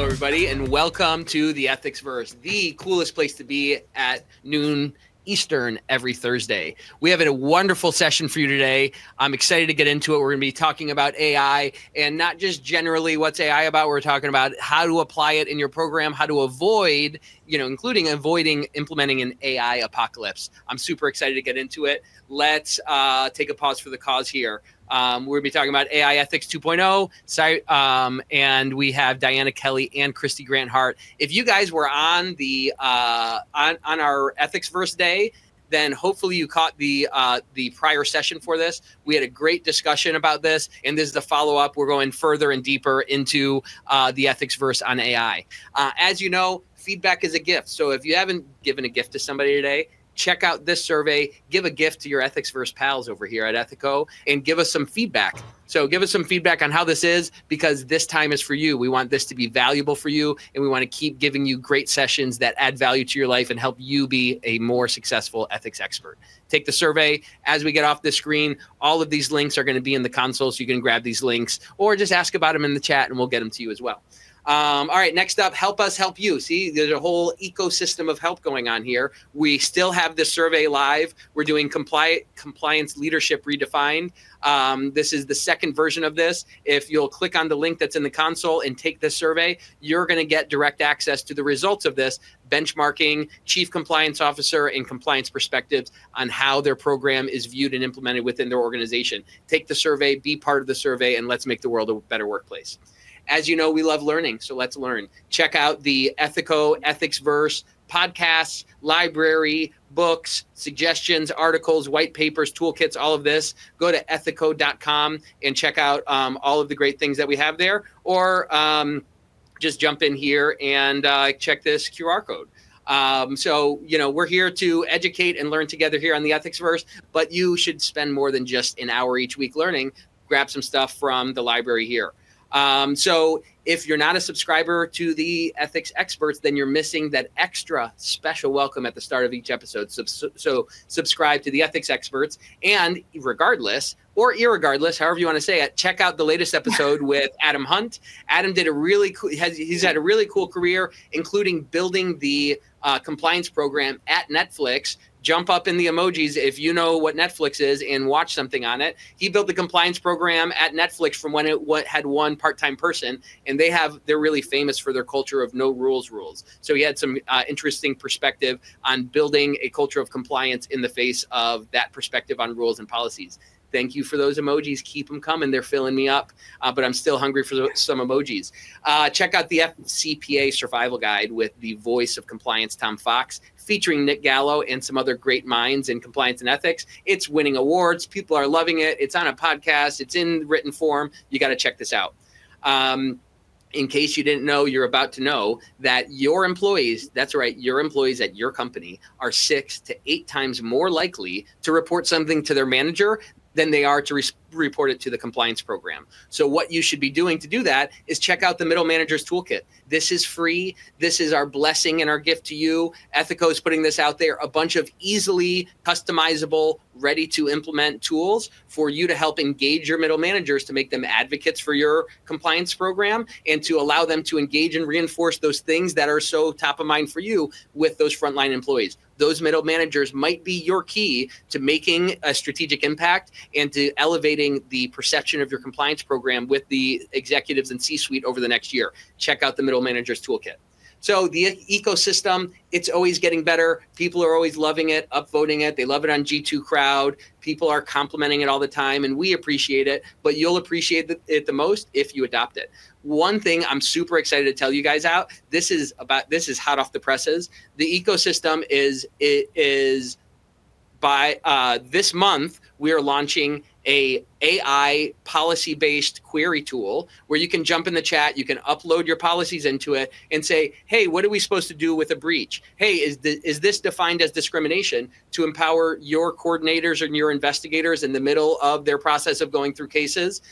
Hello, everybody, and welcome to the Ethicsverse, the coolest place to be at noon Eastern every Thursday. We have a wonderful session for you today. I'm excited to get into it. We're going to be talking about AI, and not just generally what's AI about. We're talking about how to apply it in your program, how to avoid, including avoiding implementing an AI apocalypse. I'm super excited to get into it. Let's take a pause for the cause here. We're going to be talking about AI Ethics 2.0, and we have Diana Kelly and Christy Grant Hart. If you guys were on the on our Ethicsverse day, then hopefully you caught the prior session for this. We had a great discussion about this, and this is the follow-up. We're going further and deeper into the Ethicsverse on AI. As you know, feedback is a gift. So if you haven't given a gift to somebody today, check out this survey, give a gift to your Ethicsverse pals over here at Ethico, and give us some feedback. So give us some feedback on how this is, because this time is for you. We want this to be valuable for you, and we want to keep giving you great sessions that add value to your life and help you be a more successful ethics expert. Take the survey. As we get off the screen, all of these links are going to be in the console, so you can grab these links or just ask about them in the chat, and we'll get them to you as well. All right, next up, help us help you. See, there's a whole ecosystem of help going on here. We still have this survey live. We're doing compliance leadership redefined. This is the second version of this. If you'll click on the link that's in the console and take this survey, you're going to get direct access to the results of this, benchmarking chief compliance officer and compliance perspectives on how their program is viewed and implemented within their organization. Take the survey, be part of the survey, and let's make the world a better workplace. As you know, we love learning, so let's learn. Check out the Ethico Ethicsverse podcasts, library, books, suggestions, articles, white papers, toolkits, all of this. Go to ethico.com and check out all of the great things that we have there, or just jump in here and check this QR code. So, we're here to educate and learn together here on the Ethicsverse, but you should spend more than just an hour each week learning. Grab some stuff from the library here. So if you're not a subscriber to the Ethics Experts, then you're missing that extra special welcome at the start of each episode. So subscribe to the Ethics Experts, and regardless or irregardless, however you want to say it, check out the latest episode with Adam Hunt. Adam did he's had a really cool career, including building the compliance program at Netflix. Jump up in the emojis if you know what Netflix is and watch something on it. He built the compliance program at Netflix from when it had one part-time person, and they're really famous for their culture of no rules. So he had some interesting perspective on building a culture of compliance in the face of that perspective on rules and policies. Thank you for those emojis. Keep them coming. They're filling me up, but I'm still hungry for some emojis. Check out the FCPA Survival Guide with the voice of compliance, Tom Fox, featuring Nick Gallo and some other great minds in compliance and ethics. It's winning awards. People are loving it. It's on a podcast. It's in written form. You got to check this out. In case you didn't know, you're about to know that your employees, that's right, your employees at your company are 6 to 8 times more likely to report something to their manager than they are to report it to the compliance program. So what you should be doing to do that is check out the Middle Managers Toolkit. This is free. This is our blessing and our gift to you. Ethico is putting this out there, a bunch of easily customizable, ready to implement tools for you to help engage your middle managers, to make them advocates for your compliance program, and to allow them to engage and reinforce those things that are so top of mind for you with those frontline employees. Those middle managers might be your key to making a strategic impact and to elevating the perception of your compliance program with the executives and C-suite over the next year. Check out the Middle Managers Toolkit. So the ecosystem, it's always getting better. People are always loving it, upvoting it. They love it on G2 Crowd. People are complimenting it all the time, and we appreciate it. But you'll appreciate it the most if you adopt it. One thing I'm super excited to tell you guys out. This is hot off the presses. The ecosystem is by this month we are launching a AI policy-based query tool where you can jump in the chat, you can upload your policies into it and say, hey, what are we supposed to do with a breach? Hey, is this defined as discrimination, to empower your coordinators and your investigators in the middle of their process of going through cases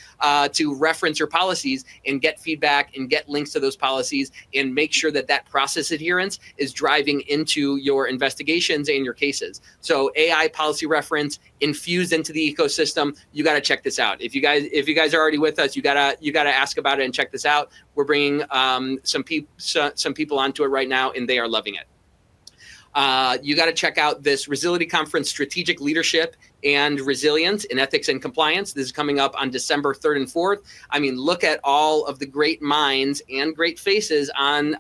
to reference your policies and get feedback and get links to those policies and make sure that that process adherence is driving into your investigations and your cases. So AI policy reference infused into the ecosystem, you got to check this out. If you guys are already with us, you gotta ask about it and check this out. We're bringing some people onto it right now, and they are loving it. You got to check out this Resiliency Conference, Strategic Leadership and Resilience in Ethics and Compliance. This is coming up on December 3rd and 4th. I mean, look at all of the great minds and great faces on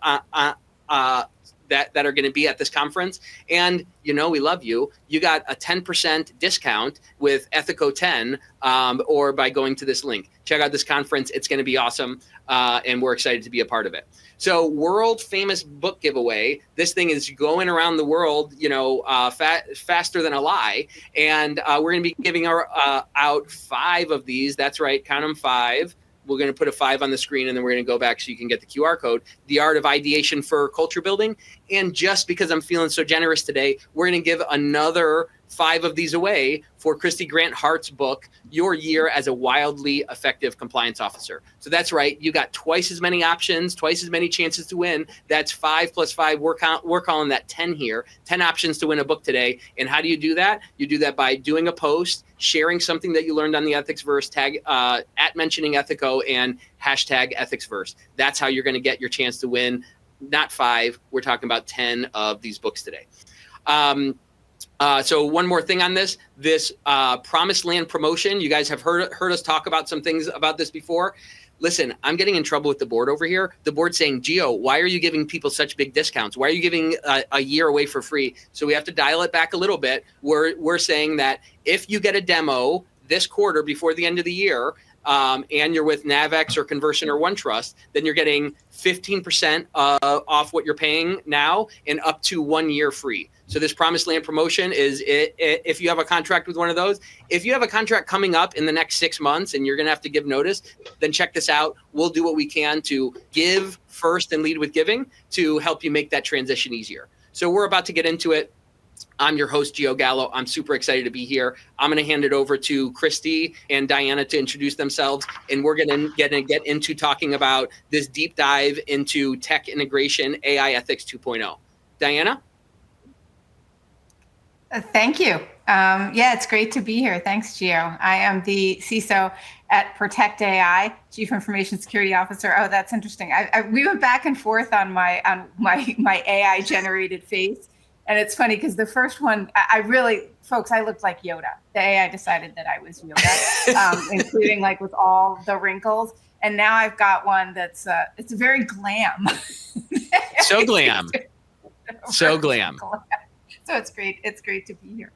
that are going to be at this conference. And, we love you. You got a 10% discount with Ethico 10 or by going to this link. Check out this conference. It's going to be awesome. And we're excited to be a part of it. So world famous book giveaway. This thing is going around the world, faster than a lie. And we're going to be giving out 5 of these. That's right. Count them 5. We're going to put a 5 on the screen, and then we're going to go back so you can get the QR code. The Art of Ideation for Culture Building. And just because I'm feeling so generous today, we're going to give another 5 of these away for Christy Grant Hart's book, Your Year as a Wildly Effective Compliance Officer. So that's right. You got twice as many options, twice as many chances to win. That's 5 plus 5. We're calling that 10 here. 10 options to win a book today. And how do you do that? You do that by doing a post, sharing something that you learned on the Ethicsverse, tag at mentioning Ethico and hashtag Ethicsverse. That's how you're going to get your chance to win. Not 5. We're talking about 10 of these books today. So one more thing on this Promised Land promotion. You guys have heard us talk about some things about this before. Listen, I'm getting in trouble with the board over here. The board's saying, Gio, why are you giving people such big discounts? Why are you giving a year away for free? So we have to dial it back a little bit. We're saying that if you get a demo this quarter before the end of the year, and you're with Navex or Conversion or OneTrust, then you're getting 15% off what you're paying now and up to 1 year free. So this Promised Land promotion is if you have a contract with one of those. If you have a contract coming up in the next 6 months and you're going to have to give notice, then check this out. We'll do what we can to give first and lead with giving to help you make that transition easier. So we're about to get into it. I'm your host, Gio Gallo. I'm super excited to be here. I'm going to hand it over to Christy and Diana to introduce themselves, and we're going to get into talking about this deep dive into tech integration, AI ethics 2.0. Diana? Thank you. Yeah, it's great to be here. Thanks, Gio. I am the CISO at Protect AI, Chief Information Security Officer. Oh, that's interesting. We went back and forth on my AI generated face. And it's funny because the first one, folks, I looked like Yoda. The AI decided that I was Yoda, including like with all the wrinkles. And now I've got one that's, it's very glam. So glam. So glam. So it's great. It's great to be here.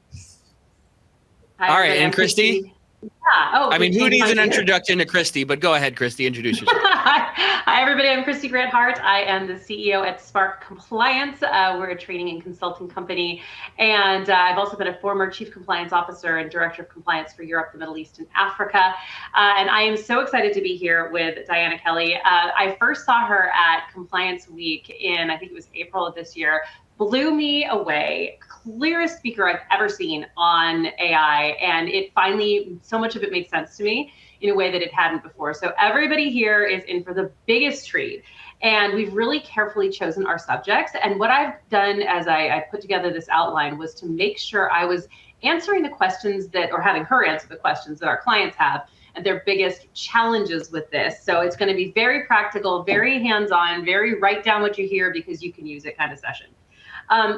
All right. And Christy? Yeah. Oh, I mean, who needs an introduction to Christy? But go ahead, Christy, introduce yourself. Hi, everybody. I'm Christy Grant Hart. I am the CEO at Spark Compliance. We're a training and consulting company. And I've also been a former Chief Compliance Officer and Director of Compliance for Europe, the Middle East, and Africa. And I am so excited to be here with Diana Kelly. I first saw her at Compliance Week in, I think it was April of this year. Blew me away. Clearest speaker I've ever seen on AI. And it finally, so much of it made sense to me in a way that it hadn't before. So everybody here is in for the biggest treat. And we've really carefully chosen our subjects. And what I've done as I put together this outline was to make sure I was answering the questions or having her answer the questions that our clients have and their biggest challenges with this. So it's going to be very practical, very hands-on, very write down what you hear because you can use it kind of session.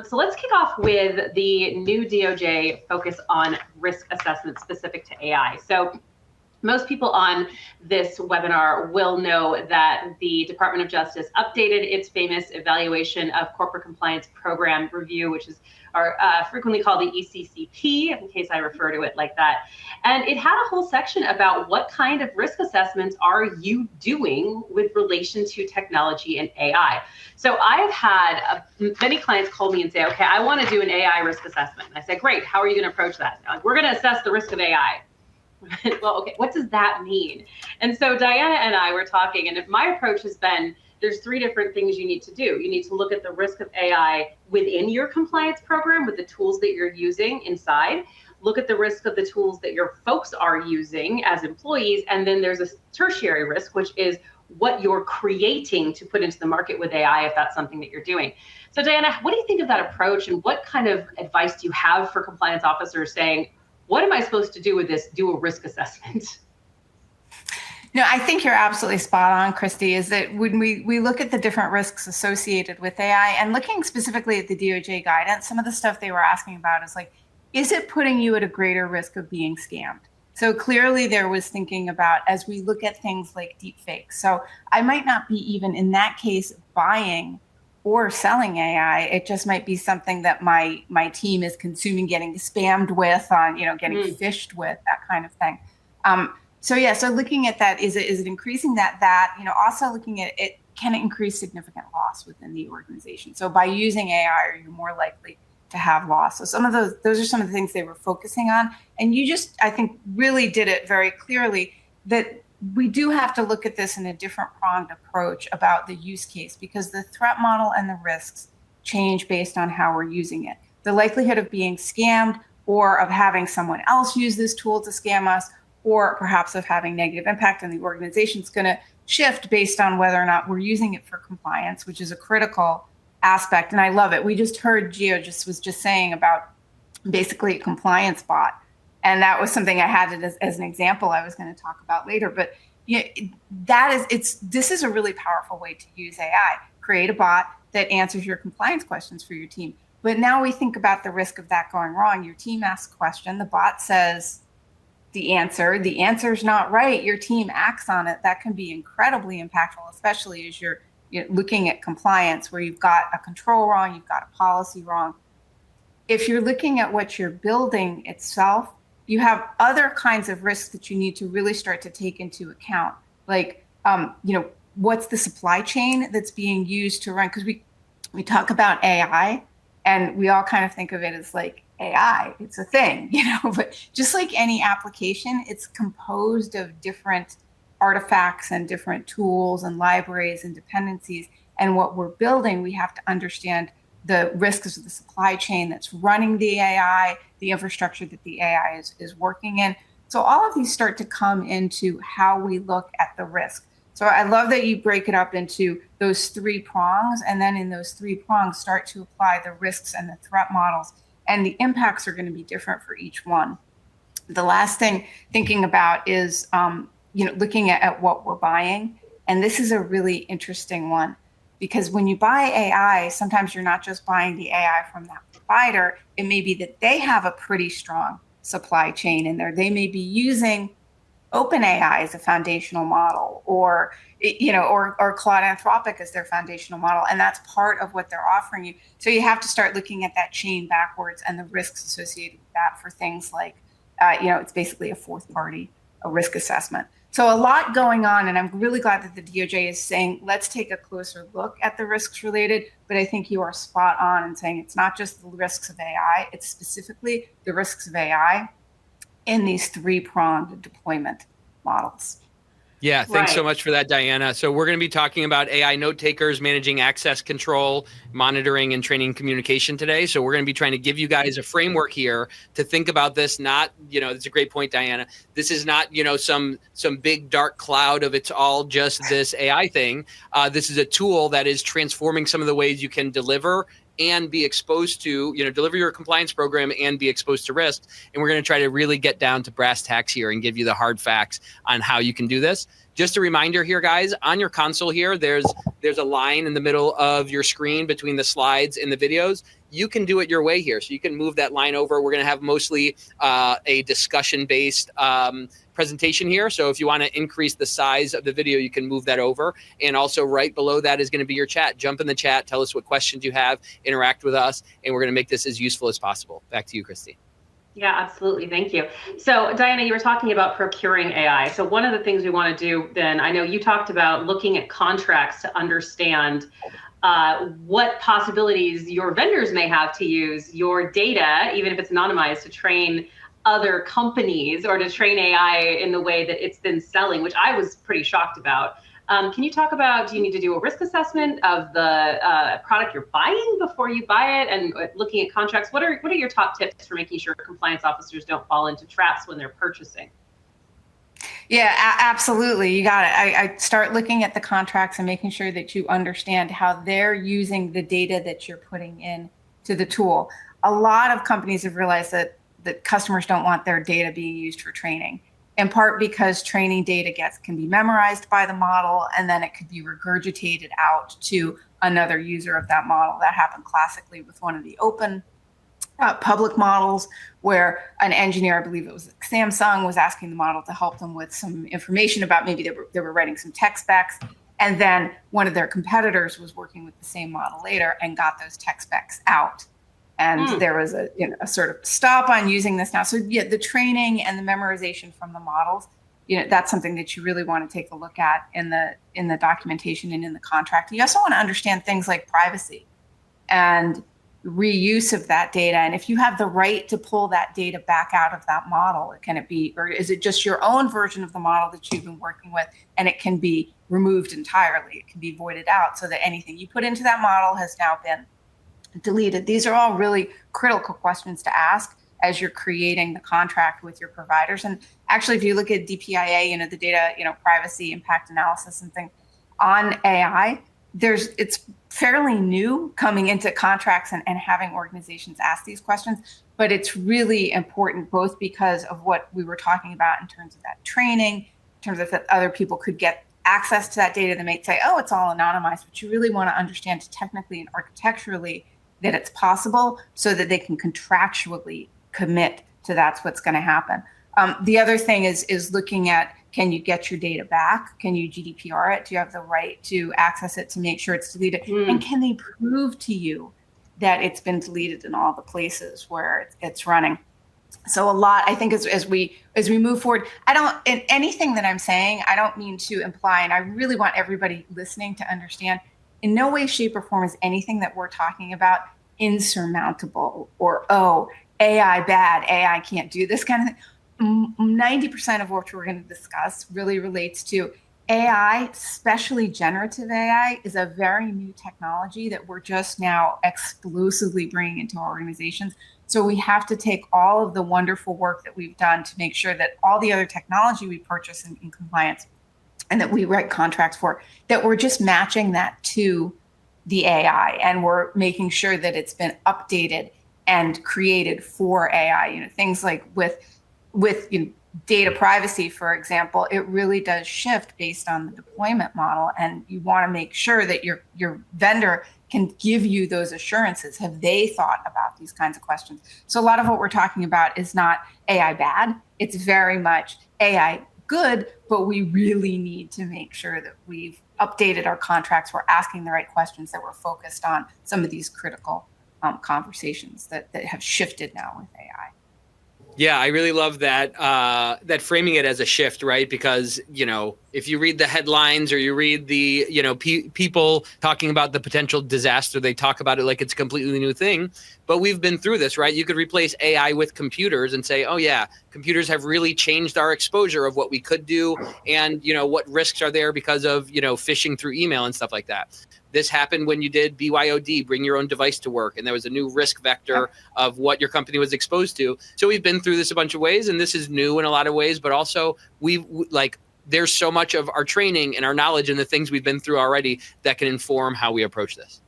So let's kick off with the new DOJ focus on risk assessment specific to AI. So most people on this webinar will know that the Department of Justice updated its famous evaluation of corporate compliance program review, which is frequently called the ECCP, in case I refer to it like that. And it had a whole section about what kind of risk assessments are you doing with relation to technology and AI. So I've had many clients call me and say, okay, I want to do an AI risk assessment. And I say, great, how are you going to approach that? Like, we're going to assess the risk of AI. Well, okay, what does that mean? And so Diana and I were talking, and my approach has been, there's 3 different things you need to do. You need to look at the risk of AI within your compliance program with the tools that you're using inside. Look at the risk of the tools that your folks are using as employees. And then there's a tertiary risk, which is what you're creating to put into the market with AI, if that's something that you're doing. So Diana, what do you think of that approach? And what kind of advice do you have for compliance officers saying, what am I supposed to do with this? Do a risk assessment. No, I think you're absolutely spot on, Christy, is that when we look at the different risks associated with AI and looking specifically at the DOJ guidance, some of the stuff they were asking about is like, is it putting you at a greater risk of being scammed? So clearly there was thinking about, as we look at things like deepfakes. So I might not be even in that case buying or selling AI. It just might be something that my team is consuming, getting spammed with, on, getting phished with, that kind of thing. So looking at that, is it increasing that, also looking at it, can it increase significant loss within the organization? So by using AI, are you more likely to have loss? So some of those are some of the things they were focusing on. And you just, I think, really did it very clearly that we do have to look at this in a different pronged approach about the use case, because the threat model and the risks change based on how we're using it. The likelihood of being scammed, or of having someone else use this tool to scam us, or perhaps of having negative impact on the organization, is going to shift based on whether or not we're using it for compliance, which is a critical aspect. And I love it. We just heard Gio was just saying about basically a compliance bot. And that was something I had as an example I was going to talk about later. But this is a really powerful way to use AI. Create a bot that answers your compliance questions for your team. But now we think about the risk of that going wrong. Your team asks a question, the bot says the answer's not right, your team acts on it. That can be incredibly impactful, especially as you're looking at compliance, where you've got a control wrong, you've got a policy wrong. If you're looking at what you're building itself, you have other kinds of risks that you need to really start to take into account. Like, what's the supply chain that's being used to run? Because we talk about AI, and we all kind of think of it as like AI, it's a thing, but just like any application, it's composed of different artifacts and different tools and libraries and dependencies. And what we're building, we have to understand the risks of the supply chain that's running the AI, the infrastructure that the AI is working in. So all of these start to come into how we look at the risk. So I love that you break it up into those three prongs, and then in those three prongs start to apply the risks and the threat models, and the impacts are going to be different for each one. The last thing thinking about is, looking at what we're buying. And this is a really interesting one, because when you buy AI, sometimes you're not just buying the AI from that provider. It may be that they have a pretty strong supply chain in there. They may be using OpenAI as a foundational model, or Claude Anthropic as their foundational model. And that's part of what they're offering you. So you have to start looking at that chain backwards and the risks associated with that for things like, it's basically a fourth party, a risk assessment. So a lot going on. And I'm really glad that the DOJ is saying, let's take a closer look at the risks related. But I think you are spot on in saying it's not just the risks of AI, it's specifically the risks of AI in these three-pronged deployment models. Yeah, thanks so much for that, Diana. So we're going to be talking about AI note takers, managing access control, monitoring, and training communication today. So we're going to be trying to give you guys a framework here to think about this. Not, it's a great point, Diana. This is not, some big dark cloud of it's all just this AI thing. This is a tool that is transforming some of the ways you can deliver and be exposed to, deliver your compliance program and be exposed to risk. And we're going to try to really get down to brass tacks here and give you the hard facts on how you can do this. Just a reminder here, guys, on your console here, there's a line in the middle of your screen between the slides and the videos. You can do it your way here. So you can move that line over. We're going to have mostly a discussion-based presentation here. So if you want to increase the size of the video, you can move that over. And also right below that is going to be your chat. Jump in the chat, tell us what questions you have, interact with us, and we're going to make this as useful as possible. Back to you, Christy. Yeah, absolutely. Thank you. So Diana, you were talking about procuring AI. So one of the things we want to do then, I know you talked about looking at contracts to understand what possibilities your vendors may have to use your data, even if it's anonymized, to train other companies or to train AI in the way that it's been selling, which I was pretty shocked about. Can you talk about, do you need to do a risk assessment of the product you're buying before you buy it, and looking at contracts? What are your top tips for making sure compliance officers don't fall into traps when they're purchasing? Yeah, absolutely. You got it. I start looking at the contracts and making sure that you understand how they're using the data that you're putting in to the tool. A lot of companies have realized that that customers don't want their data being used for training, in part because training data can be memorized by the model, and then it could be regurgitated out to another user of that model. That happened classically with one of the open public models, where an engineer, I believe it was Samsung, was asking the model to help them with some information about maybe they were writing some tech specs. And then one of their competitors was working with the same model later and got those tech specs out. And there was a sort of stop on using this now. So yeah, the training and the memorization from the models, that's something that you really want to take a look at in the documentation and in the contract. You also want to understand things like privacy and reuse of that data. And if you have the right to pull that data back out of that model, or is it just your own version of the model that you've been working with, and it can be removed entirely? It can be voided out so that anything you put into that model has now been deleted. These are all really critical questions to ask as you're creating the contract with your providers. And actually, if you look at DPIA, the data, privacy impact analysis and things on AI, it's fairly new coming into contracts and having organizations ask these questions. But it's really important, both because of what we were talking about in terms of that training, in terms of that other people could get access to that data. They might say, oh, it's all anonymized, but you really want to understand technically and architecturally that it's possible, so that they can contractually commit to that's what's going to happen. The other thing is looking at, can you get your data back? Can you GDPR it? Do you have the right to access it to make sure it's deleted? And can they prove to you that it's been deleted in all the places where it's running? So a lot, I think, as we move forward, in anything that I'm saying, I don't mean to imply, and I really want everybody listening to understand, in no way, shape, or form is anything that we're talking about insurmountable or, oh, AI bad, AI can't do this kind of thing. 90% of what we're going to discuss really relates to AI, especially generative AI, is a very new technology that we're just now explosively bringing into our organizations. So we have to take all of the wonderful work that we've done to make sure that all the other technology we purchase in compliance and that we write contracts for, that we're just matching that to the AI, and we're making sure that it's been updated and created for AI. Things like with data privacy, for example, it really does shift based on the deployment model, and you want to make sure that your vendor can give you those assurances. Have they thought about these kinds of questions? So a lot of what we're talking about is not AI bad. It's very much AI good, but we really need to make sure that we've updated our contracts. We're asking the right questions, that we're focused on some of these critical conversations that have shifted now with AI. Yeah, I really love that that framing it as a shift, right? Because, if you read the headlines or you read the, people talking about the potential disaster, they talk about it like it's a completely new thing. But we've been through this, right? You could replace AI with computers and say, oh, yeah, computers have really changed our exposure of what we could do. And, what risks are there because of, phishing through email and stuff like that. This happened when you did BYOD, bring your own device to work. And there was a new risk vector of what your company was exposed to. So we've been through this a bunch of ways, and this is new in a lot of ways, but also there's so much of our training and our knowledge and the things we've been through already that can inform how we approach this.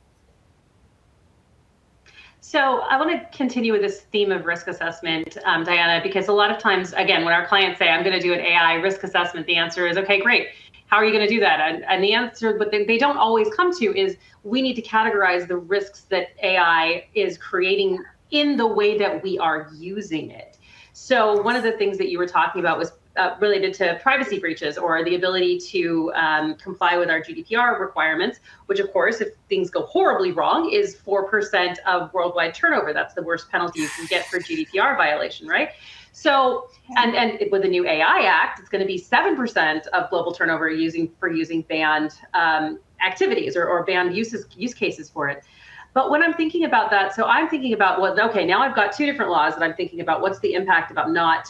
So I want to continue with this theme of risk assessment, Diana, because a lot of times, again, when our clients say, I'm going to do an AI risk assessment, the answer is, okay, great. How are you going to do that? And the answer, but they don't always come to, is we need to categorize the risks that AI is creating in the way that we are using it. So one of the things that you were talking about was related to privacy breaches, or the ability to comply with our GDPR requirements, which of course, if things go horribly wrong, is 4% of worldwide turnover. That's the worst penalty you can get for GDPR violation, right? So, and with the new AI Act, it's going to be 7% of global turnover using banned activities or banned use cases for it. But when I'm thinking about that, so I'm thinking about now I've got two different laws that I'm thinking about. What's the impact about not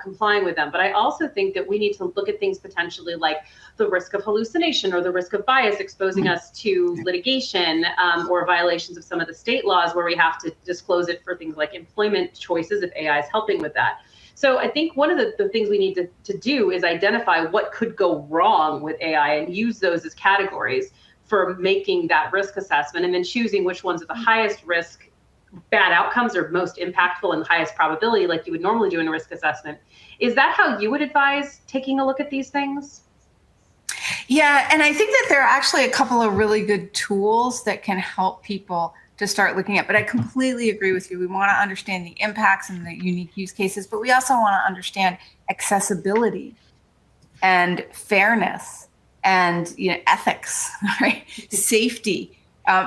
complying with them? But I also think that we need to look at things potentially like the risk of hallucination or the risk of bias exposing us to litigation or violations of some of the state laws where we have to disclose it for things like employment choices if AI is helping with that. So I think one of the things we need to do is identify what could go wrong with AI and use those as categories for making that risk assessment, and then choosing which ones are the highest risk bad outcomes or most impactful and highest probability, like you would normally do in a risk assessment. Is that how you would advise taking a look at these things? Yeah, and I think that there are actually a couple of really good tools that can help people to start looking at, but I completely agree with you. We want to understand the impacts and the unique use cases, but we also want to understand accessibility and fairness and ethics, right? Safety.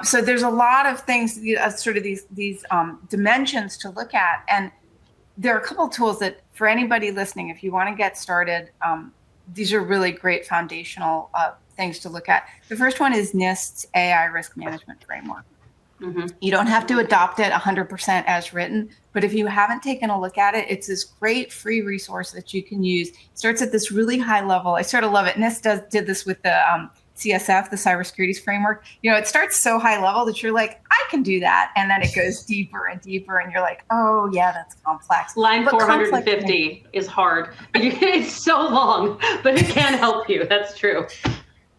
So there's a lot of things, sort of these dimensions to look at. And there are a couple of tools that for anybody listening, if you want to get started, these are really great foundational things to look at. The first one is NIST's AI risk management framework. Mm-hmm. You don't have to adopt it 100% as written, but if you haven't taken a look at it, it's this great free resource that you can use. It starts at this really high level. I sort of love it. NIST did this with the CSF, the cybersecurity framework. It starts so high level that you're like, I can do that. And then it goes deeper and deeper. And you're like, oh, yeah, that's complex. Line 450 is hard. It's so long, but it can help you. That's true.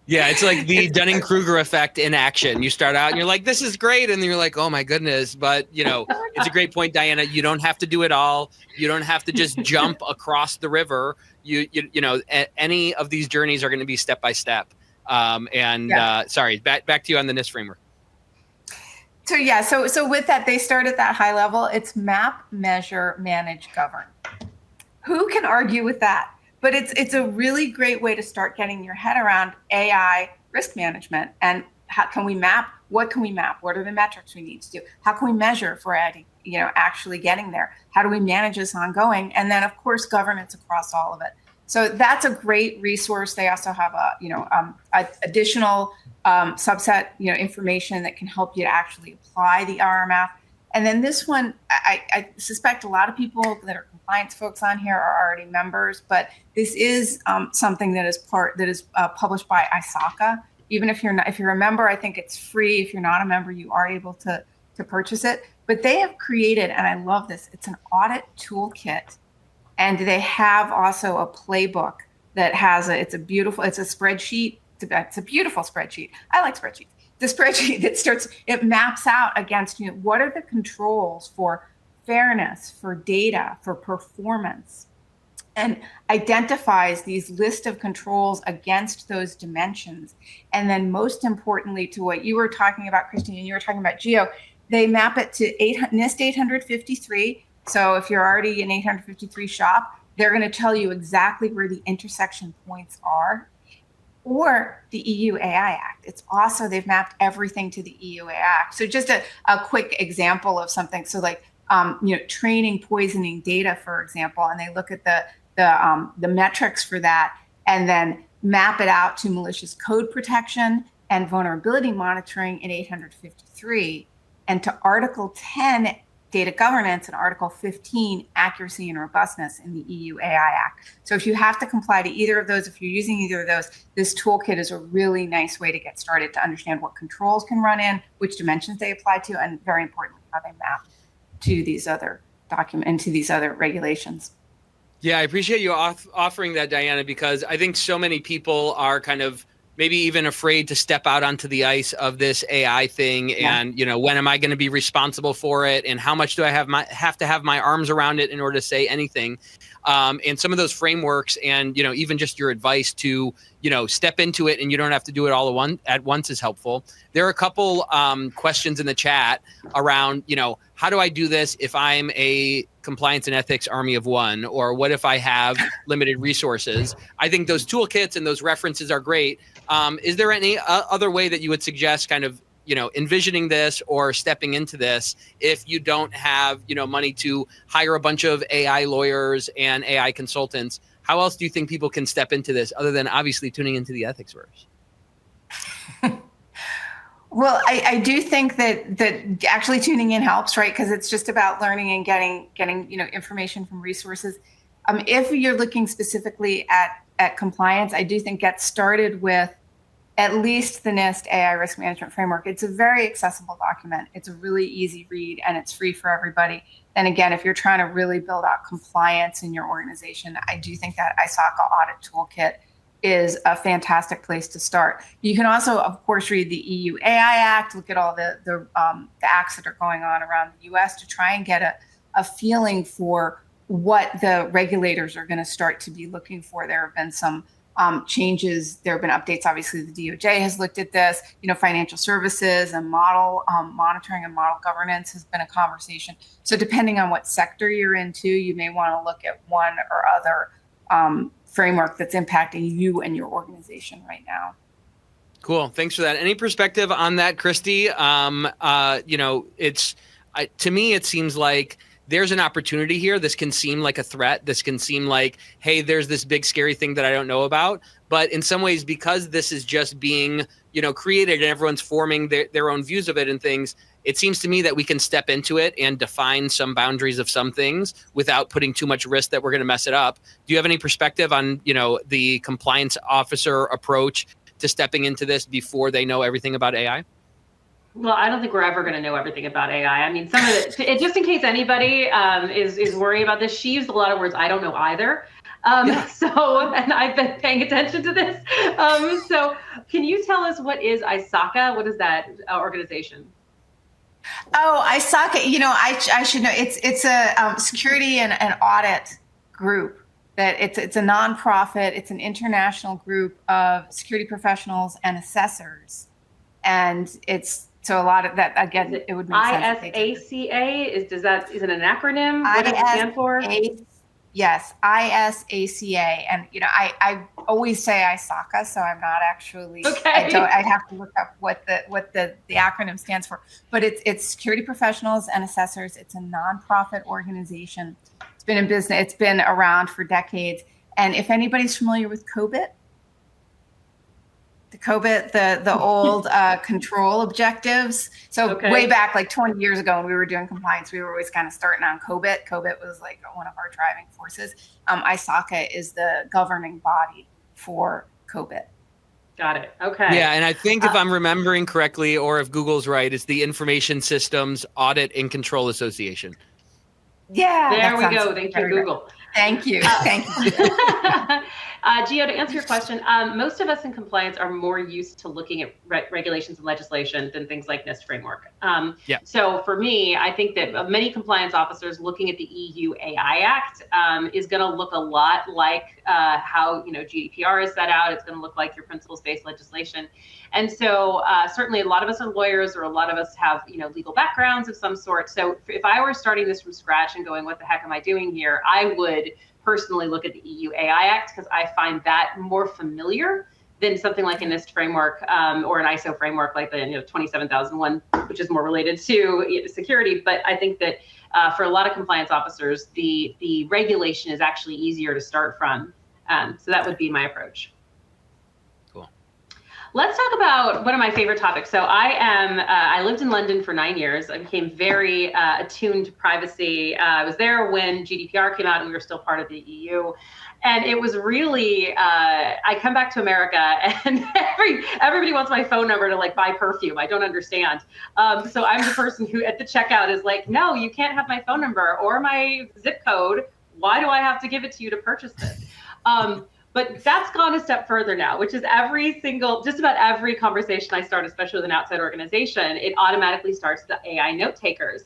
Yeah, it's like the Dunning-Kruger effect in action. You start out and you're like, this is great. And then you're like, oh, my goodness. But, it's a great point, Diana. You don't have to do it all. You don't have to just jump across the river. Any of these journeys are going to be step by step. Sorry, back to you on the NIST framework. So with that, they start at that high level. It's map, measure, manage, govern. Who can argue with that? But it's a really great way to start getting your head around AI risk management and how can we map? What can we map? What are the metrics we need to do? How can we measure if we're actually getting there? How do we manage this ongoing? And then of course governance across all of it. So that's a great resource. They also have a additional subset information that can help you to actually apply the RMF. And then this one, I suspect a lot of people that are compliance folks on here are already members, but this is something that is published by ISACA. Even if you're a member, I think it's free. If you're not a member, you are able to purchase it. But they have created, and I love this, it's an audit toolkit. And they have also a playbook that has it's a spreadsheet. It's a beautiful spreadsheet. I like spreadsheets. The spreadsheet that it maps out against, what are the controls for fairness, for data, for performance, and identifies these list of controls against those dimensions. And then most importantly, to what you were talking about, Christine, and you were talking about Geo, they map it to NIST 853. So if you're already an 853 shop, they're going to tell you exactly where the intersection points are. Or the EU AI Act. It's also, they've mapped everything to the EU AI Act. So just a quick example of something. So like, training poisoning data, for example, and they look at the metrics for that and then map it out to malicious code protection and vulnerability monitoring in 853 and to Article 10 data governance and Article 15, accuracy and robustness in the EU AI Act. So if you have to comply to either of those, if you're using either of those, this toolkit is a really nice way to get started to understand what controls can run in, which dimensions they apply to, and very importantly, how they map to these other to these other regulations. Yeah, I appreciate you offering that, Diana, because I think so many people are kind of maybe even afraid to step out onto the ice of this AI thing. And, when am I going to be responsible for it? And how much do I have to have my arms around it in order to say anything? And some of those frameworks and, even just your advice to, step into it and you don't have to do it all at once is helpful. There are a couple questions in the chat around, how do I do this if I'm a compliance and ethics army of one? Or what if I have limited resources? I think those toolkits and those references are great. Is there any other way that you would suggest kind of, envisioning this or stepping into this if you don't have, money to hire a bunch of AI lawyers and AI consultants? How else do you think people can step into this other than obviously tuning into the Ethicsverse? Well, I do think that actually tuning in helps, right? Because it's just about learning and getting information from resources. If you're looking specifically at compliance, I do think get started with at least the NIST AI Risk Management Framework. It's a very accessible document. It's a really easy read and it's free for everybody. And again, if you're trying to really build out compliance in your organization, I do think that ISACA audit toolkit is a fantastic place to start. You can also, of course, read the EU AI Act, look at all the acts that are going on around the US to try and get a feeling for what the regulators are going to start to be looking for. There have been some changes. There have been updates. Obviously, the DOJ has looked at this. Financial services and model monitoring and model governance has been a conversation. So depending on what sector you're into, you may want to look at one or other framework that's impacting you and your organization right now. Cool. Thanks for that. Any perspective on that, Christy? To me, it seems like there's an opportunity here. This can seem like a threat. This can seem like, hey, there's this big scary thing that I don't know about. But in some ways, because this is just being, created and everyone's forming their own views of it and things, it seems to me that we can step into it and define some boundaries of some things without putting too much risk that we're going to mess it up. Do you have any perspective on, the compliance officer approach to stepping into this before they know everything about AI? Well, I don't think we're ever going to know everything about AI. I mean, some of it, just in case anybody is worrying about this, she used a lot of words I don't know either. So, and I've been paying attention to this. So can you tell us what is ISACA? What is that organization? Oh, ISACA, I should know. It's a security and audit group. That it's a nonprofit. It's an international group of security professionals and assessors, and so a lot of that, again, it would make sense. ISACA is it an acronym? What does it stand for? Yes, ISACA, and I always say ISACA, so I'm not actually. Okay. I have to look up what the acronym stands for, but it's security professionals and assessors. It's a nonprofit organization. It's been in business. It's been around for decades. And if anybody's familiar with COBIT, the old control objectives. So way back, like 20 years ago, when we were doing compliance, we were always kind of starting on COBIT. COBIT was like one of our driving forces. ISACA is the governing body for COBIT. Got it. Okay. Yeah, and I think if I'm remembering correctly, or if Google's right, it's the Information Systems Audit and Control Association. Yeah. There we go. Thank you, Google. Thank you. Thank you. Gio, to answer your question, most of us in compliance are more used to looking at regulations and legislation than things like NIST framework. So for me, I think that many compliance officers looking at the EU AI Act is going to look a lot like how GDPR is set out. It's going to look like your principles-based legislation. And so certainly a lot of us are lawyers, or a lot of us have legal backgrounds of some sort. So if I were starting this from scratch and going, what the heck am I doing here? I would personally look at the EU AI Act, because I find that more familiar than something like a NIST framework or an ISO framework like the 27001, which is more related to security. But I think that for a lot of compliance officers, the regulation is actually easier to start from. So that would be my approach. Let's talk about one of my favorite topics. So I lived in London for 9 years. I became very attuned to privacy. I was there when GDPR came out and we were still part of the EU. And it was really, I come back to America and everybody wants my phone number to buy perfume. I don't understand. So I'm the person who at the checkout is like, no, you can't have my phone number or my zip code. Why do I have to give it to you to purchase this? But that's gone a step further now, which is just about every conversation I start, especially with an outside organization, it automatically starts the AI note takers.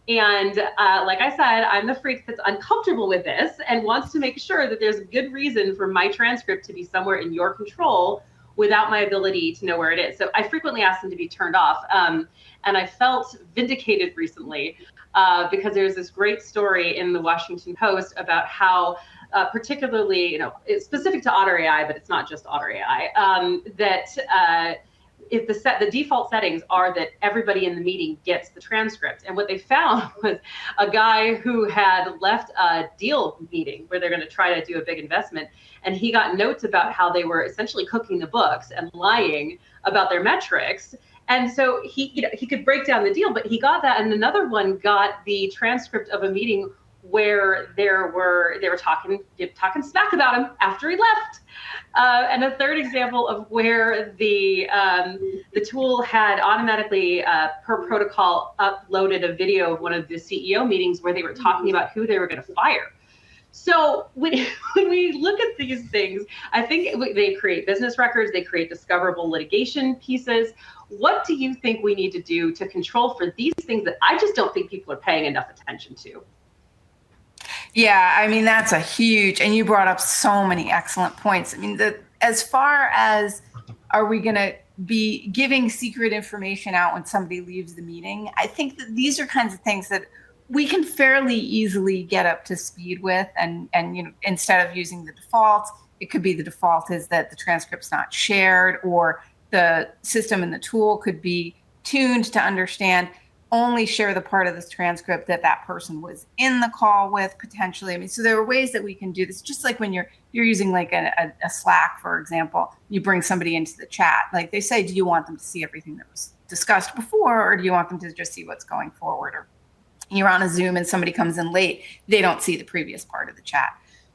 And like I said, I'm the freak that's uncomfortable with this and wants to make sure that there's a good reason for my transcript to be somewhere in your control without my ability to know where it is. So I frequently ask them to be turned off. And I felt vindicated recently because there's this great story in the Washington Post about how particularly, it's specific to Otter AI, but it's not just Otter AI, that if the default settings are that everybody in the meeting gets the transcript. And what they found was a guy who had left a deal meeting where they're going to try to do a big investment. And he got notes about how they were essentially cooking the books and lying about their metrics. And so he could break down the deal, but he got that. And another one got the transcript of a meeting where they were talking smack about him after he left. And a third example of where the tool had automatically, per protocol, uploaded a video of one of the CEO meetings where they were talking about who they were going to fire. So when we look at these things, I think they create business records, they create discoverable litigation pieces. What do you think we need to do to control for these things that I just don't think people are paying enough attention to? Yeah, I mean, that's a huge, and you brought up so many excellent points. I mean, as far as are we going to be giving secret information out when somebody leaves the meeting, I think that these are kinds of things that we can fairly easily get up to speed with. And instead of using the default, it could be the default is that the transcript's not shared, or the system and the tool could be tuned to understand only share the part of this transcript that that person was in the call with potentially. I mean, so there are ways that we can do this, just like when you're using like a Slack, for example, you bring somebody into the chat, like they say, do you want them to see everything that was discussed before, or do you want them to just see what's going forward? Or you're on a Zoom and somebody comes in late, they don't see the previous part of the chat.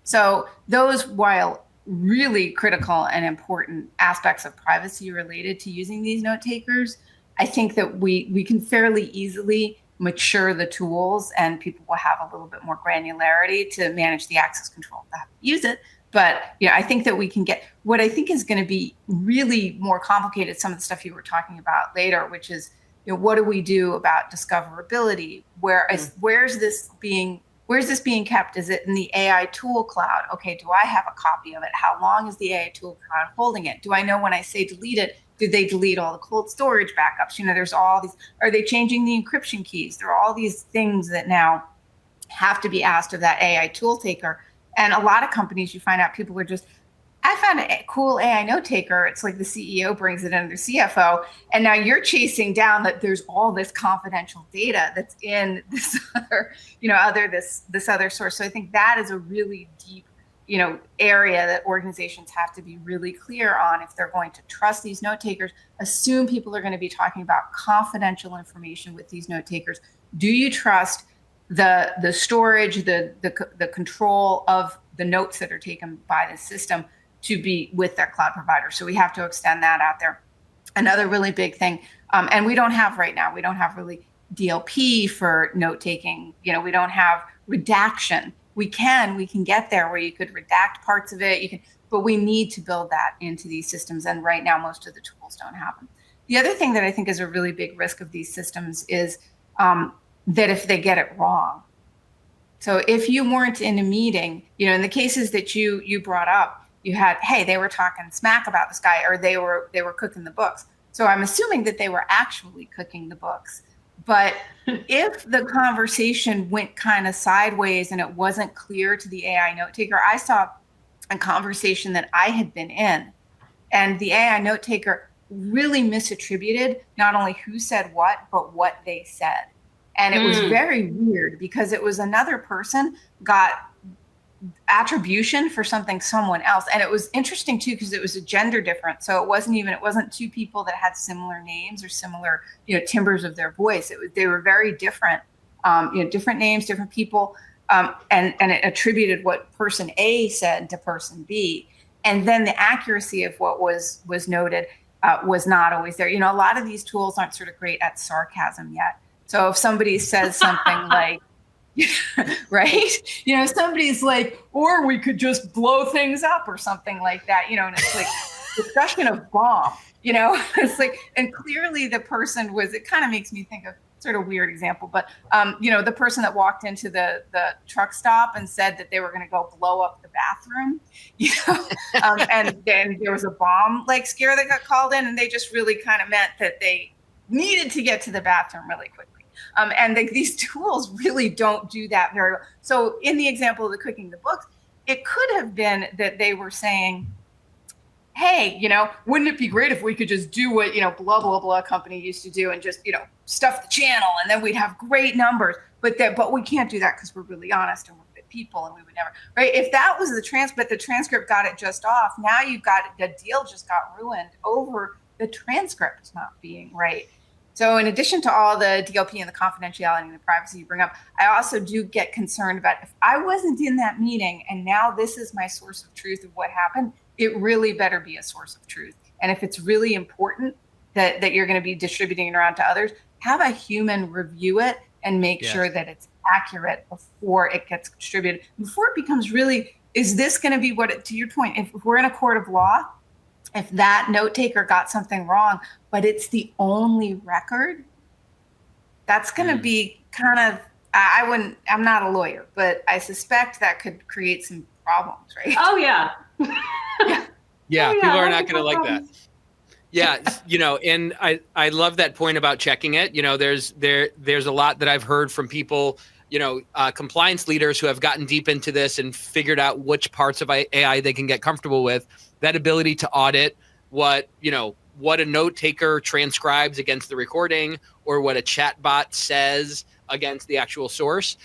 So those, while really critical and important aspects of privacy related to using these note takers, I think that we can fairly easily mature the tools, and people will have a little bit more granularity to manage the access control to use it. But I think that we can get what I think is going to be really more complicated, some of the stuff you were talking about later, which is, what do we do about discoverability? Where's this being kept? Is it in the AI tool cloud? Okay, do I have a copy of it? How long is the AI tool cloud holding it? Do I know when I say delete it, did they delete all the cold storage backups? There's all these, are they changing the encryption keys? There are all these things that now have to be asked of that AI tool taker. And a lot of companies, you find out people are just, I found a cool AI note taker. It's like the CEO brings it in, the CFO, and now you're chasing down that there's all this confidential data that's in this other, this other source. So I think that is a really deep, area that organizations have to be really clear on if they're going to trust these note takers. Assume people are going to be talking about confidential information with these note takers. Do you trust the storage, the control of the notes that are taken by the system to be with their cloud provider? So we have to extend that out there. Another really big thing, and we don't have right now, we don't have really DLP for note taking. We don't have redaction. We can get there where you could redact parts of it. But we need to build that into these systems. And right now, most of the tools don't have them. The other thing that I think is a really big risk of these systems is that if they get it wrong. So if you weren't in a meeting, in the cases that you brought up, you had, hey, they were talking smack about this guy, or they were cooking the books. So I'm assuming that they were actually cooking the books. But if the conversation went kind of sideways and it wasn't clear to the AI note taker, I saw a conversation that I had been in, and the AI note taker really misattributed not only who said what, but what they said. And it was very weird because it was another person got attribution for something someone else. And it was interesting too, because it was a gender difference. So it wasn't two people that had similar names or similar, timbres of their voice. They were very different, different names, different people. And it attributed what person A said to person B. And then the accuracy of what was noted was not always there. A lot of these tools aren't sort of great at sarcasm yet. So if somebody says something like, right? Somebody's like, or we could just blow things up or something like that, and it's like discussion of bomb, it's like, and clearly the person it kind of makes me think of sort of weird example, but, the person that walked into the truck stop and said that they were going to go blow up the bathroom, and then there was a bomb scare that got called in, and they just really kind of meant that they needed to get to the bathroom really quickly. And these tools really don't do that very well. So in the example of the cooking the books, it could have been that they were saying, hey, wouldn't it be great if we could just do what, blah, blah, blah company used to do and just, stuff the channel and then we'd have great numbers. But we can't do that because we're really honest and we're good people and we would never, right? If that was the transcript, the transcript got it just off. Now you've got the deal just got ruined over the transcript not being right. So in addition to all the DLP and the confidentiality and the privacy you bring up, I also do get concerned about if I wasn't in that meeting and now this is my source of truth of what happened, it really better be a source of truth. And if it's really important that you're going to be distributing it around to others, have a human review it and make sure that it's accurate before it gets distributed, before it becomes really, is this going to be to your point, if we're in a court of law, if that note taker got something wrong, but it's the only record, that's going to be kind of, I'm not a lawyer, but I suspect that could create some problems, right? Oh, yeah. Yeah, people are not going to like that. Yeah, and I love that point about checking it. There's a lot that I've heard from people, compliance leaders who have gotten deep into this and figured out which parts of AI they can get comfortable with. That ability to audit what a note taker transcribes against the recording, or what a chat bot says against the actual source,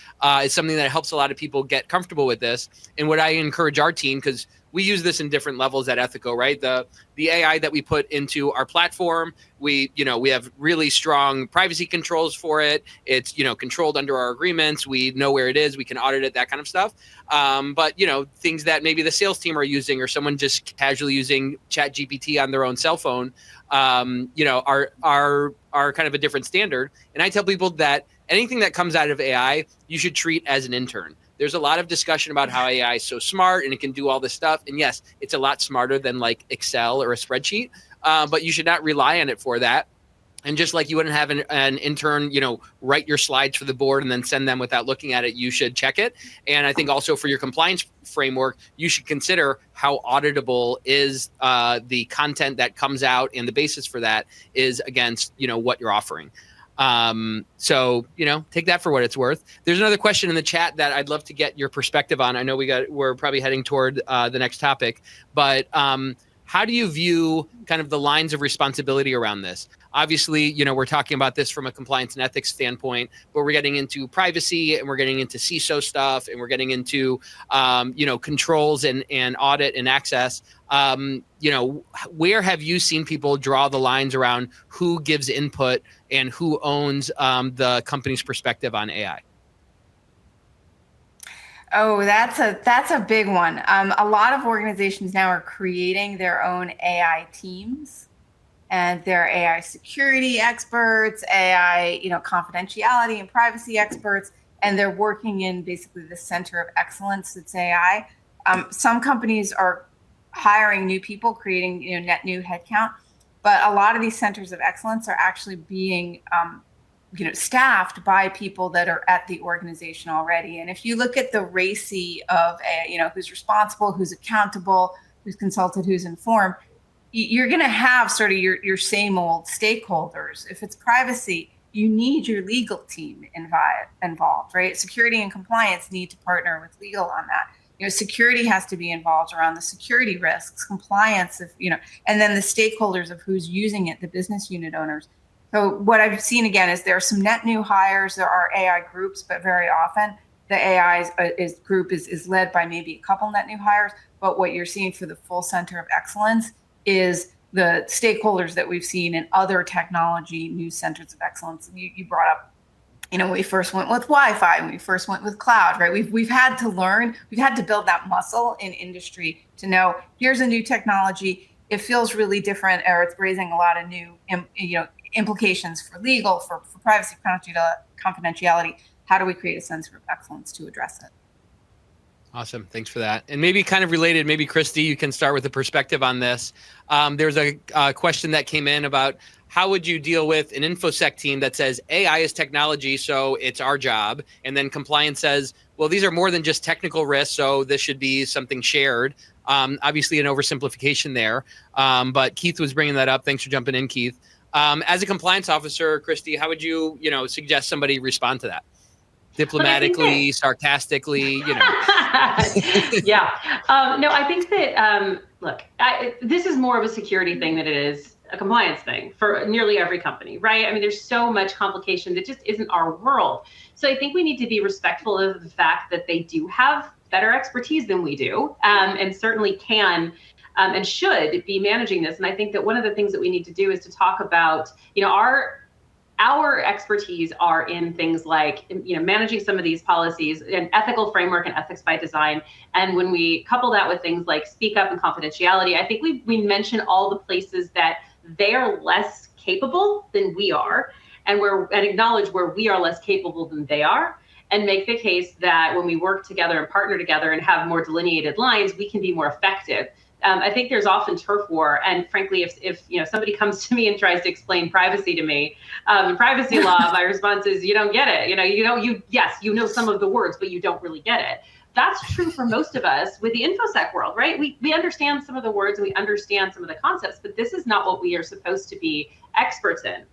is something that helps a lot of people get comfortable with this. And what I encourage our team, because we use this in different levels at Ethico, right? The AI that we put into our platform, we have really strong privacy controls for it. It's, controlled under our agreements. We know where it is. We can audit it, that kind of stuff. But, things that maybe the sales team are using, or someone just casually using ChatGPT on their own cell phone, are kind of a different standard. And I tell people that anything that comes out of AI, you should treat as an intern. There's a lot of discussion about how AI is so smart and it can do all this stuff. And yes, it's a lot smarter than like Excel or a spreadsheet, but you should not rely on it for that. And just like you wouldn't have an intern, write your slides for the board and then send them without looking at it, you should check it. And I think also for your compliance framework, you should consider how auditable is the content that comes out, and the basis for that is against, what you're offering. So, take that for what it's worth. There's another question in the chat that I'd love to get your perspective on. I know we're probably heading toward the next topic, but how do you view kind of the lines of responsibility around this? Obviously, we're talking about this from a compliance and ethics standpoint, but we're getting into privacy, and we're getting into CISO stuff, and we're getting into, controls and audit and access. Where have you seen people draw the lines around who gives input and who owns the company's perspective on AI? Oh, that's a big one. A lot of organizations now are creating their own AI teams, and they're AI security experts, AI, confidentiality and privacy experts, and they're working in basically the center of excellence that's AI. Some companies are hiring new people, creating net new headcount, but a lot of these centers of excellence are actually being staffed by people that are at the organization already. And if you look at the RACI of who's responsible, who's accountable, who's consulted, who's informed, you're going to have sort of your same old stakeholders. If it's privacy, you need your legal team involved, right? Security and compliance need to partner with legal on that. Security has to be involved around the security risks, compliance, and then the stakeholders of who's using it, the business unit owners. So what I've seen again is there are some net new hires. There are AI groups, but very often the AI group is led by maybe a couple net new hires. But what you're seeing for the full center of excellence is the stakeholders that we've seen in other technology new centers of excellence. You brought up, we first went with Wi-Fi, and we first went with cloud, right? We've had to learn, we've had to build that muscle in industry to know here's a new technology. It feels really different, or it's raising a lot of new, implications for legal, for privacy, confidentiality. How do we create a center of excellence to address it? Awesome. Thanks for that. And maybe kind of related, maybe Christy, you can start with a perspective on this. There's a question that came in about how would you deal with an InfoSec team that says AI is technology, so it's our job. And then compliance says, well, these are more than just technical risks, so this should be something shared. Obviously an oversimplification there. But Keith was bringing that up. Thanks for jumping in, Keith. As a compliance officer, Christy, how would you, suggest somebody respond to that? Diplomatically, sarcastically, Yeah. No, I think that, this is more of a security thing than it is a compliance thing for nearly every company, right? I mean, there's so much complication that just isn't our world. So I think we need to be respectful of the fact that they do have better expertise than we do, and certainly can and should be managing this. And I think that one of the things that we need to do is to talk about, our expertise are in things like, managing some of these policies and ethical framework and ethics by design. And when we couple that with things like speak up and confidentiality, I think we mention all the places that they are less capable than we are, and acknowledge where we are less capable than they are. and make the case that when we work together and partner together and have more delineated lines, we can be more effective. I think there's often turf war, and frankly, if somebody comes to me and tries to explain privacy to me, privacy law, my response is, you don't get it. You know some of the words, but you don't really get it. That's true for most of us with the InfoSec world, right? We understand some of the words and we understand some of the concepts, but this is not what we are supposed to be experts in.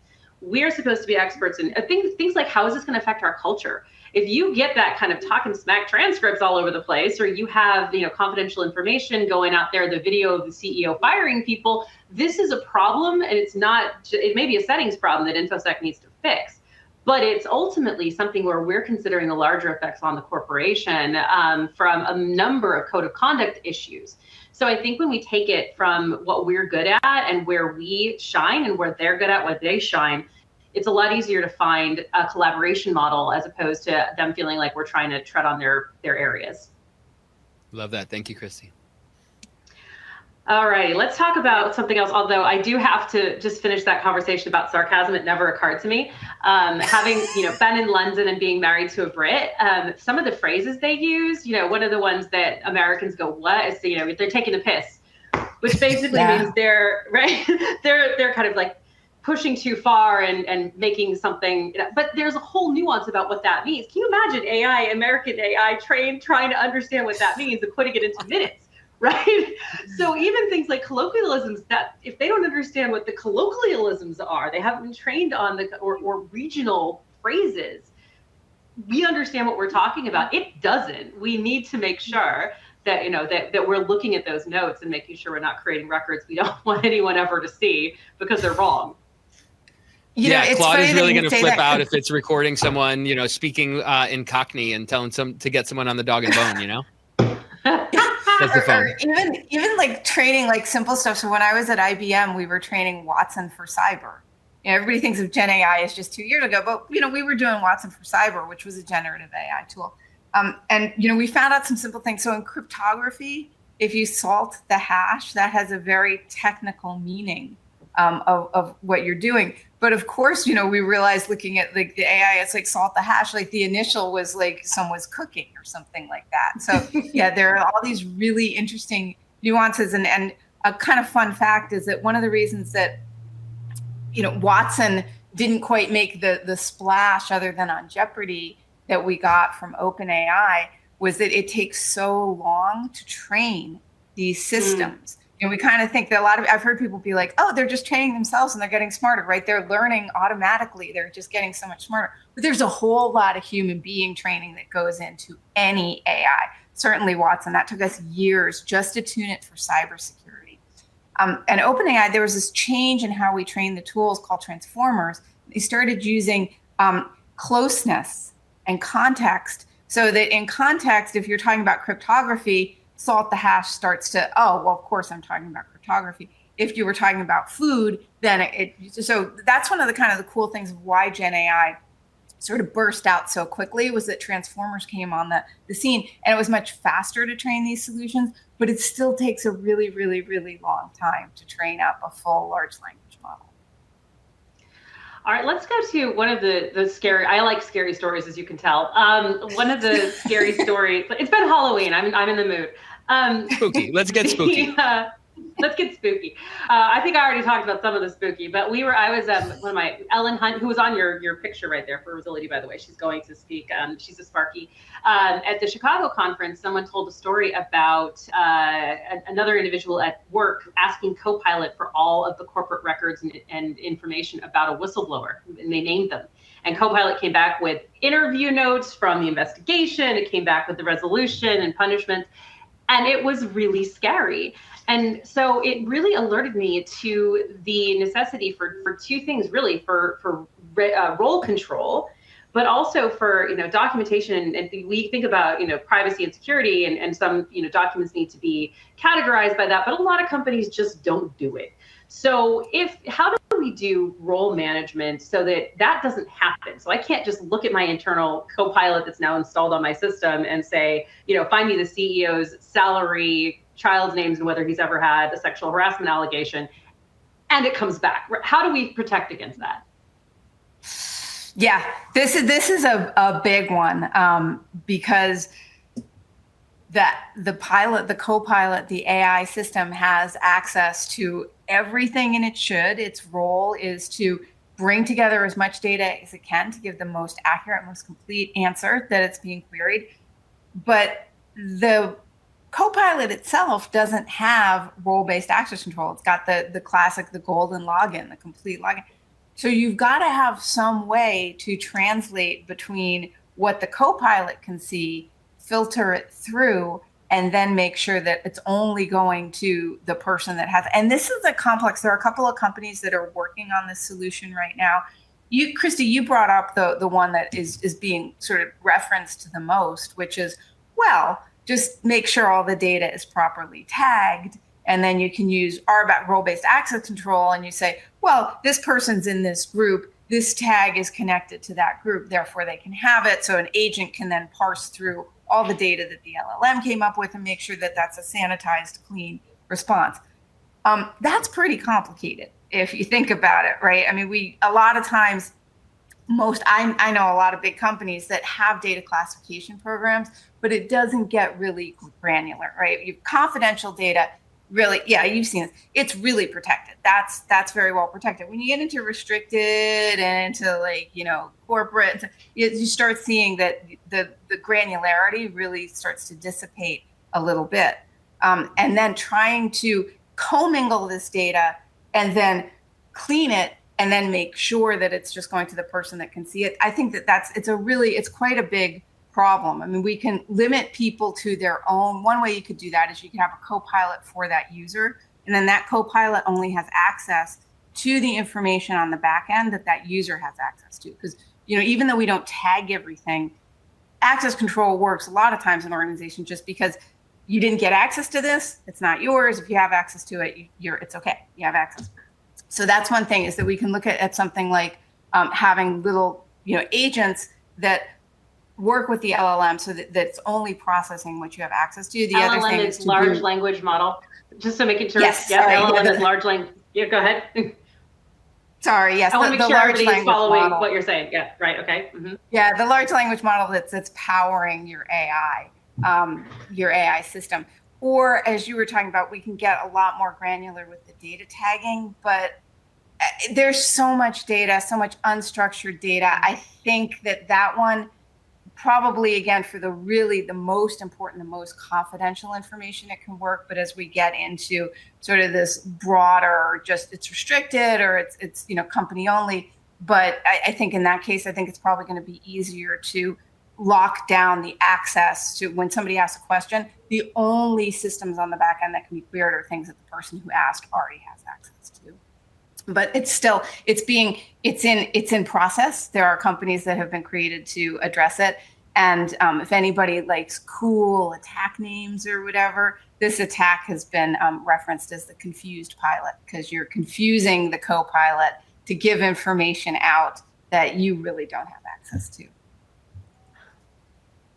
We are supposed to be experts in things like, how is this going to affect our culture? If you get that kind of talking smack transcripts all over the place, or you have confidential information going out there, the video of the CEO firing people, this is a problem, and it may be a settings problem that InfoSec needs to fix. But it's ultimately something where we're considering the larger effects on the corporation from a number of code of conduct issues. So I think when we take it from what we're good at and where we shine and where they're good at, what they shine, it's a lot easier to find a collaboration model as opposed to them feeling like we're trying to tread on their areas. Love that. Thank you, Christy. All right, let's talk about something else. Although I do have to just finish that conversation about sarcasm. It never occurred to me. Having been in London and being married to a Brit, some of the phrases they use, one of the ones that Americans go, "What?" is they're taking a piss, which basically means they're right. They're kind of like pushing too far and making something. But there's a whole nuance about what that means. Can you imagine American AI trained trying to understand what that means and putting it into minutes? Right? So even things like colloquialisms, that if they don't understand what the colloquialisms are, they haven't been trained on or regional phrases, we understand what we're talking about. It doesn't. We need to make sure that that we're looking at those notes and making sure we're not creating records we don't want anyone ever to see because they're wrong. Claude is really going to flip out if it's recording someone, speaking in Cockney and telling to get someone on the dog and bone, or even like training like simple stuff. So when I was at IBM, we were training Watson for cyber. Everybody thinks of Gen AI as just 2 years ago, but we were doing Watson for cyber, which was a generative AI tool. And we found out some simple things. So in cryptography, if you salt the hash, that has a very technical meaning of what you're doing. But of course, we realized looking at like the AI, it's like salt the hash, like the initial was like someone's cooking or something like that. So there are all these really interesting nuances. And a kind of fun fact is that one of the reasons that, Watson didn't quite make the splash other than on Jeopardy that we got from OpenAI was that it takes so long to train these systems. And we kind of think that I've heard people be like, oh, they're just training themselves and they're getting smarter, right? They're learning automatically. They're just getting so much smarter. But there's a whole lot of human being training that goes into any AI. Certainly Watson, that took us years just to tune it for cybersecurity. And OpenAI, there was this change in how we train the tools called transformers. They started using closeness and context, so that in context, if you're talking about cryptography, salt the hash starts to, oh, well, of course I'm talking about cryptography. If you were talking about food, then so that's one of the kind of the cool things of why Gen AI sort of burst out so quickly, was that transformers came on the scene, and it was much faster to train these solutions, but it still takes a really, really, really long time to train up a full large language model. All right, let's go to one of the scary. I like scary stories, as you can tell. One of the scary stories. It's been Halloween. I'm in the mood. Spooky. Let's get spooky. Let's get spooky. I think I already talked about some of the spooky, but I was one of my Ellen Hunt, who was on your picture right there for Rosility, by the way. She's going to speak. She's a Sparky. At the Chicago conference, someone told a story about another individual at work asking Copilot for all of the corporate records and information about a whistleblower, and they named them. And Copilot came back with interview notes from the investigation. It came back with the resolution and punishment. And it was really scary. And so it really alerted me to the necessity for two things, really, for role control, but also for documentation. And we think about privacy and security, and some documents need to be categorized by that, but a lot of companies just don't do it. So how do we do role management so that doesn't happen? So I can't just look at my internal Copilot that's now installed on my system and say, find me the CEO's salary, child's names, and whether he's ever had a sexual harassment allegation, and it comes back. How do we protect against that? Yeah, this is a big one because the co-pilot, the AI system has access to everything, and it should. Its role is to bring together as much data as it can to give the most accurate, most complete answer that it's being queried. But the co-pilot itself doesn't have role-based access control. It's got the classic, the golden login, the complete login. So you've got to have some way to translate between what the co-pilot can see, filter it through, and then make sure that it's only going to the person that has. And this is a complex. There are a couple of companies that are working on this solution right now. Christy, you brought up the one that is being sort of referenced the most, which is, well, just make sure all the data is properly tagged. And then you can use RBAC, role-based access control, and you say, well, this person's in this group, this tag is connected to that group, therefore they can have it. So an agent can then parse through all the data that the LLM came up with and make sure that that's a sanitized, clean response. That's pretty complicated if you think about it, right? I mean, a lot of times, I know a lot of big companies that have data classification programs, but it doesn't get really granular, right? You have confidential data. Really, yeah, you've seen it. It's really protected. That's very well protected. When you get into restricted and into corporate, you start seeing that the granularity really starts to dissipate a little bit. And then trying to commingle this data and then clean it and then make sure that it's just going to the person that can see it. I think it's quite a big problem. I mean, we can limit people to their own. One way you could do that is you can have a co-pilot for that user, and then that co-pilot only has access to the information on the back end that user has access to. Because, even though we don't tag everything, access control works a lot of times in an organization just because you didn't get access to this, it's not yours. If you have access to it, it's okay. You have access. So that's one thing, is that we can look at something like having little, agents that work with the LLM so that it's only processing what you have access to. The LLM other thing is large language model. Just to make it sure. Yes. Yeah, LLM is large language. Yeah, go ahead. Sorry. Yes. I want to make sure everybody's following model. What you're saying. Yeah. Right. Okay. Mm-hmm. Yeah, the large language model that's powering your AI system. Or, as you were talking about, we can get a lot more granular with the data tagging, but there's so much data, so much unstructured data. I think that one probably, again, for the most important, the most confidential information, it can work. But as we get into sort of this broader, just it's restricted or it's company only. But I think in that case, I think it's probably going to be easier to lock down the access to when somebody asks a question. The only systems on the back end that can be queried are things that the person who asked already has access to. But it's in process. There are companies that have been created to address it. And if anybody likes cool attack names or whatever, this attack has been referenced as the confused pilot, because you're confusing the co-pilot to give information out that you really don't have access to.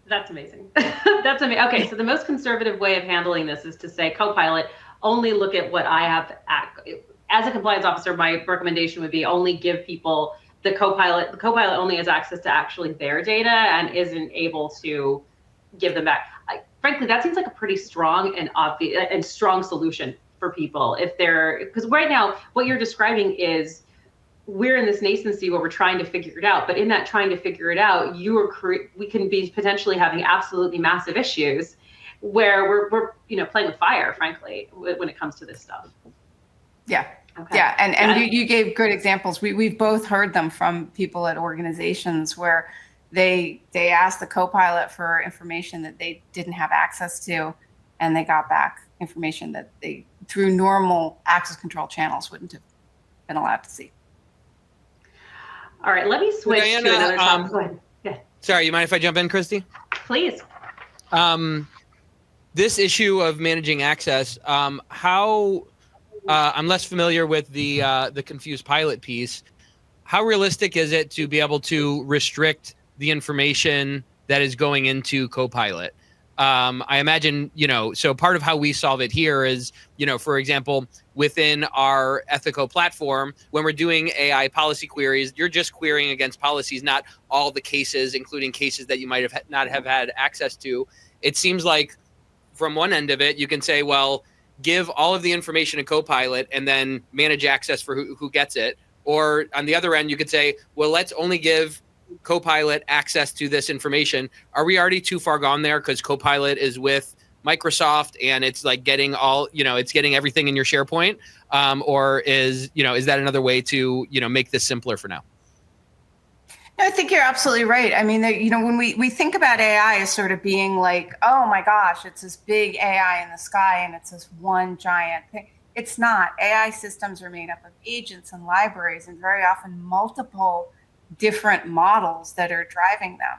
That's amazing. That's amazing. Okay, so the most conservative way of handling this is to say, co-pilot, only look at what I have. As a compliance officer, my recommendation would be only give people the co-pilot. The co-pilot only has access to actually their data and isn't able to give them back. Frankly, that seems like a pretty strong and obvious and strong solution for people because right now what you're describing is we're in this nascency where we're trying to figure it out. But in that trying to figure it out, we can be potentially having absolutely massive issues where we're playing with fire, frankly, when it comes to this stuff. Yeah. Okay. Yeah. And you gave good examples. We've both heard them from people at organizations where they asked the co-pilot for information that they didn't have access to, and they got back information that they, through normal access control channels, wouldn't have been allowed to see. All right, let me switch to another topic. Go ahead. Yeah. Sorry, you mind if I jump in, Christy? Please. This issue of managing access, I'm less familiar with the confused pilot piece. How realistic is it to be able to restrict the information that is going into Copilot? I imagine, so part of how we solve it here is, for example, within our Ethico platform, when we're doing AI policy queries, you're just querying against policies, not all the cases, including cases that you might have not have had access to. It seems like from one end of it, you can say, well, give all of the information to Copilot and then manage access for who gets it. Or on the other end, you could say, well, let's only give Copilot access to this information. Are we already too far gone there? Because Copilot is with Microsoft and it's like getting all, it's getting everything in your SharePoint. Or is that another way to, make this simpler for now? No, I think you're absolutely right. I mean, when we think about AI as sort of being like, oh my gosh, it's this big AI in the sky and it's this one giant thing. It's not. AI systems are made up of agents and libraries and very often multiple different models that are driving them.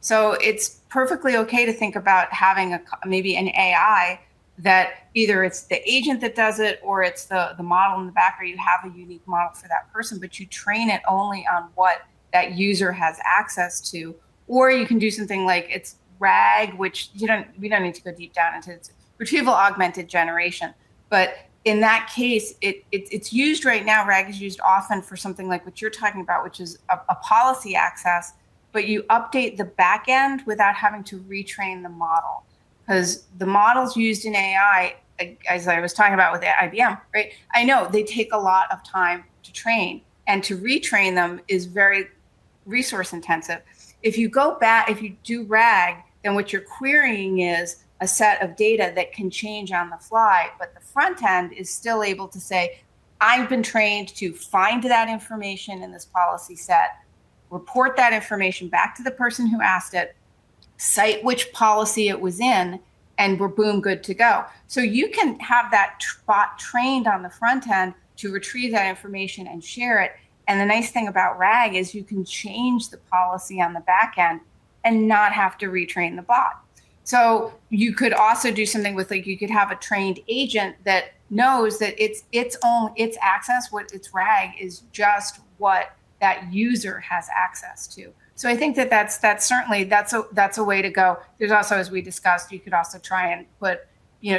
So it's perfectly okay to think about having maybe an AI that either it's the agent that does it or it's the model in the back, or you have a unique model for that person, but you train it only on what that user has access to. Or you can do something like it's RAG, which we don't need to go deep down into. It's retrieval augmented generation. But in that case, it's used right now. RAG is used often for something like what you're talking about, which is a policy access, but you update the back end without having to retrain the model. Because the models used in AI, as I was talking about with IBM, right? I know they take a lot of time to train, and to retrain them is very resource intensive. If you go back, if you do RAG, then what you're querying is a set of data that can change on the fly, but the front end is still able to say, I've been trained to find that information in this policy set, report that information back to the person who asked it, cite which policy it was in, and we're boom, good to go. So you can have that bot trained on the front end to retrieve that information and share it. And the nice thing about RAG is you can change the policy on the back end and not have to retrain the bot. So you could also do something with, like, you could have a trained agent that knows that its access, what its RAG is just what that user has access to. So I think that's certainly that's a way to go. There's also, as we discussed, you could also try and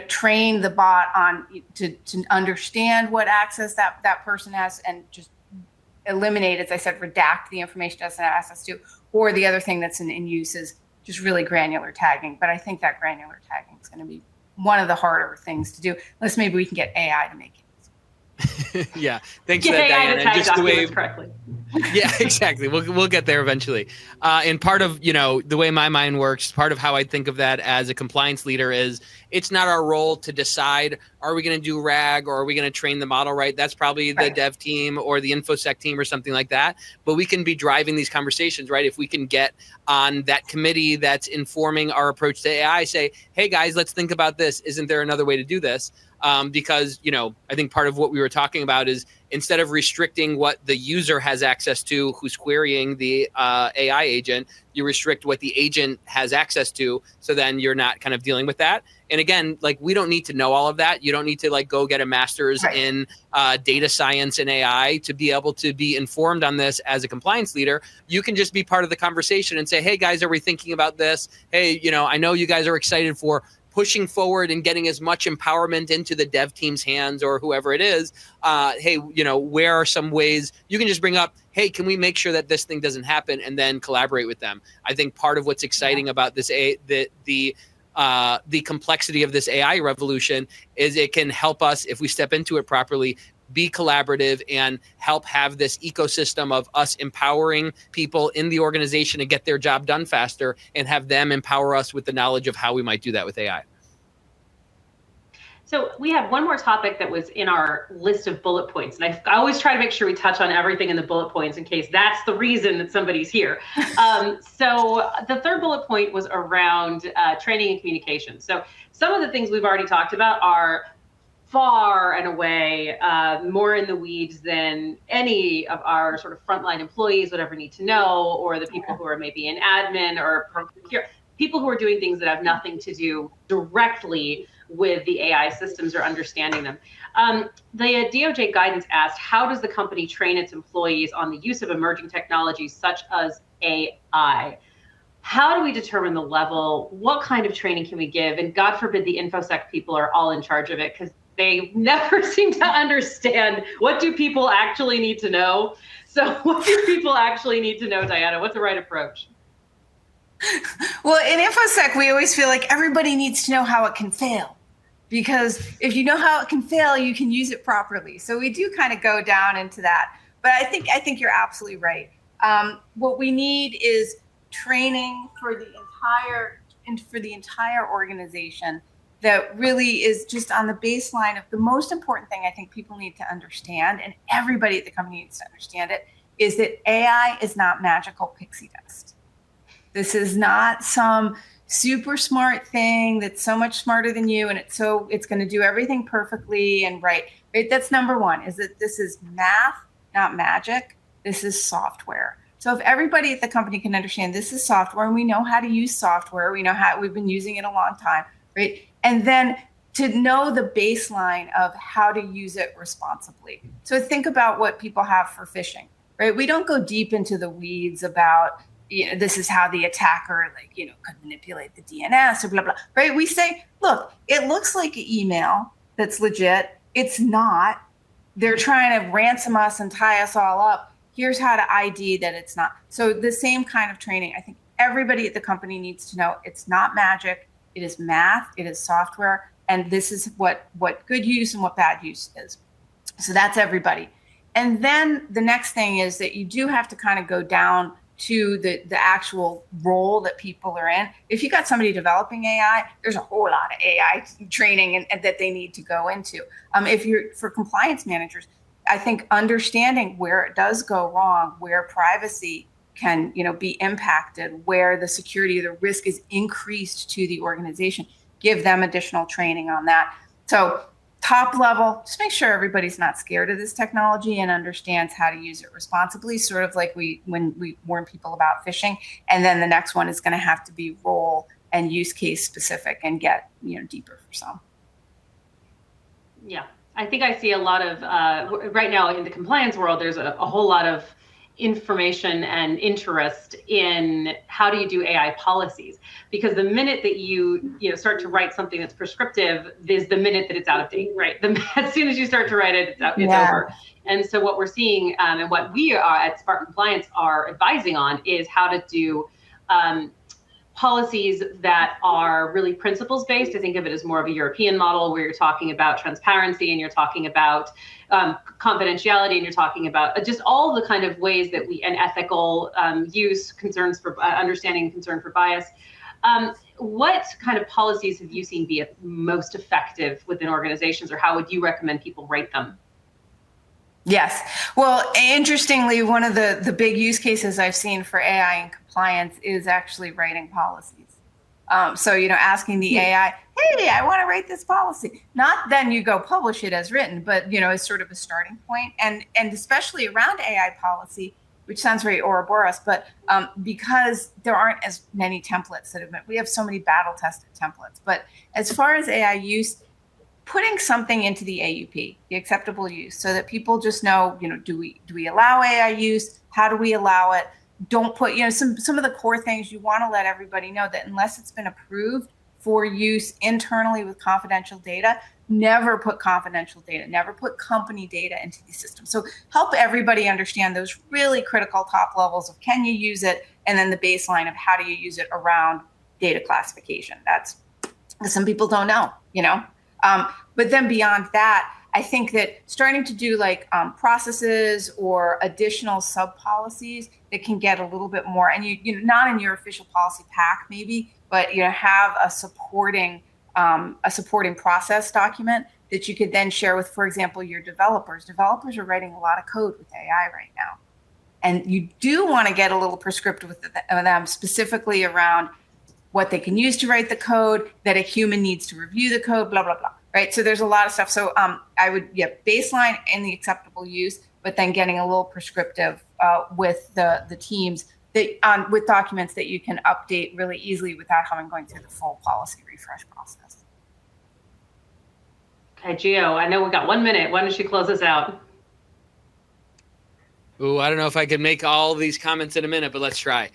train the bot on to understand what access that person has and just eliminate, as I said, redact the information it doesn't have access to. Or the other thing that's in use is just really granular tagging. But I think that granular tagging is going to be one of the harder things to do, unless maybe we can get AI to make it. Yeah, thanks for that, Diana. Just the way correctly. Yeah, exactly. We'll get there eventually. And part of the way my mind works, part of how I think of that as a compliance leader is it's not our role to decide, are we going to do RAG or are we going to train the model right? That's probably the dev team or the InfoSec team or something like that. But we can be driving these conversations, right? If we can get on that committee that's informing our approach to AI, say, hey guys, let's think about this. Isn't there another way to do this? Because, I think part of what we were talking about is instead of restricting what the user has access to who's querying the AI agent, you restrict what the agent has access to. So then you're not kind of dealing with that. And again, like, we don't need to know all of that. You don't need to go get a master's in data science and AI to be able to be informed on this as a compliance leader. You can just be part of the conversation and say, hey guys, are we thinking about this? Hey, I know you guys are excited for pushing forward and getting as much empowerment into the dev team's hands or whoever it is. Hey, where are some ways you can just bring up, hey, can we make sure that this thing doesn't happen, and then collaborate with them? I think part of what's exciting about this, the complexity of this AI revolution is it can help us, if we step into it properly, be collaborative and help have this ecosystem of us empowering people in the organization to get their job done faster and have them empower us with the knowledge of how we might do that with AI. So we have one more topic that was in our list of bullet points. And I always try to make sure we touch on everything in the bullet points in case that's the reason that somebody's here. So the third bullet point was around training and communication. So some of the things we've already talked about are far and away more in the weeds than any of our sort of frontline employees would ever need to know, or the people who are maybe in admin or people who are doing things that have nothing to do directly with the AI systems or understanding them. The DOJ guidance asked, how does the company train its employees on the use of emerging technologies such as AI? how do we determine the level? What kind of training can we give? And God forbid the InfoSec people are all in charge of it, because they never seem to understand what do people actually need to know. So what do people actually need to know, Diana? What's the right approach? Well, in InfoSec, we always feel like everybody needs to know how it can fail, because if you know how it can fail, you can use it properly. So we do kind of go down into that. But I think you're absolutely right. What we need is training for the entire organization that really is just on the baseline of the most important thing I think people need to understand, and everybody at the company needs to understand it, is that AI is not magical pixie dust. This is not some super smart thing that's so much smarter than you, and it's going to do everything perfectly and right. That's number one, is that this is math, not magic. This is software. So if everybody at the company can understand this is software, and we know how to use software, we know how, we've been using it a long time, right? And then to know the baseline of how to use it responsibly. So think about what people have for phishing, right? We don't go deep into the weeds about, this is how the attacker, could manipulate the DNS or blah, blah, right? We say, look, it looks like an email that's legit. It's not. They're trying to ransom us and tie us all up. Here's how to ID that it's not. So the same kind of training, I think everybody at the company needs to know it's not magic. It is math, it is software, and this is what good use and what bad use is. So that's everybody. And then the next thing is that you do have to kind of go down to the actual role that people are in. If you got somebody developing AI, there's a whole lot of AI training and that they need to go into. If you're for compliance managers, I think understanding where it does go wrong, where privacy can be impacted, where the security or the risk is increased to the organization, give them additional training on that. So top level, just make sure everybody's not scared of this technology and understands how to use it responsibly, sort of like when we warn people about phishing. And then the next one is going to have to be role and use case specific and get deeper for some. Yeah, I think I see a lot of, right now in the compliance world, there's a whole lot of information and interest in how do you do AI policies, because the minute that you start to write something that's prescriptive is the minute that it's out of date, right? As soon as you start to write it, it's over. And so what we're seeing and what we are at Spark Compliance are advising on is how to do policies that are really principles based. I think of it as more of a European model where you're talking about transparency and you're talking about confidentiality and you're talking about just all the kind of ways that and ethical use, concerns for understanding, concern for bias. What kind of policies have you seen be most effective within organizations, or how would you recommend people write them? Yes. Well, interestingly, one of the big use cases I've seen for AI in compliance is actually writing policies. So, asking the AI, hey, I want to write this policy. Not then you go publish it as written, but, as sort of a starting point. And especially around AI policy, which sounds very Ouroboros, but because there aren't as many templates that have been, we have so many battle tested templates. But as far as AI use, putting something into the AUP, the acceptable use, so that people just know, do we allow AI use? How do we allow it? Don't put, some of the core things you want to let everybody know that unless it's been approved for use internally with confidential data, never put confidential data, never put company data into the system. So help everybody understand those really critical top levels of can you use it, and then the baseline of how do you use it around data classification. That's, some people don't know, but then beyond that, I think that starting to do processes or additional sub policies that can get a little bit more, and you not in your official policy pack maybe, but have a supporting process document that you could then share with, for example, your developers. Developers are writing a lot of code with AI right now, and you do want to get a little prescriptive with them, specifically around what they can use to write the code, that a human needs to review the code, blah, blah, blah, right? So there's a lot of stuff. So I would, baseline and the acceptable use, but then getting a little prescriptive with the teams that with documents that you can update really easily without going through the full policy refresh process. Okay, Gio, I know we've got 1 minute. Why don't you close us out? Ooh, I don't know if I can make all these comments in a minute, but let's try.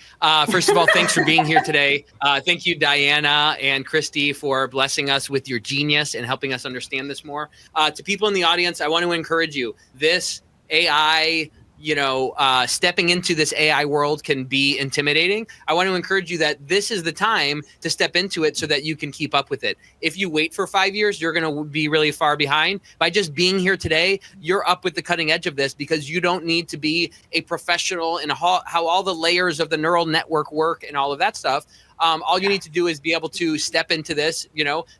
First of all, thanks for being here today. Thank you, Diana and Christy, for blessing us with your genius and helping us understand this more. To people in the audience, I want to encourage you. This AI, stepping into this AI world can be intimidating. I want to encourage you that this is the time to step into it so that you can keep up with it. If you wait for 5 years, you're going to be really far behind. By just being here today, you're up with the cutting edge of this because you don't need to be a professional in how all the layers of the neural network work and all of that stuff. All you need to do is be able to step into this.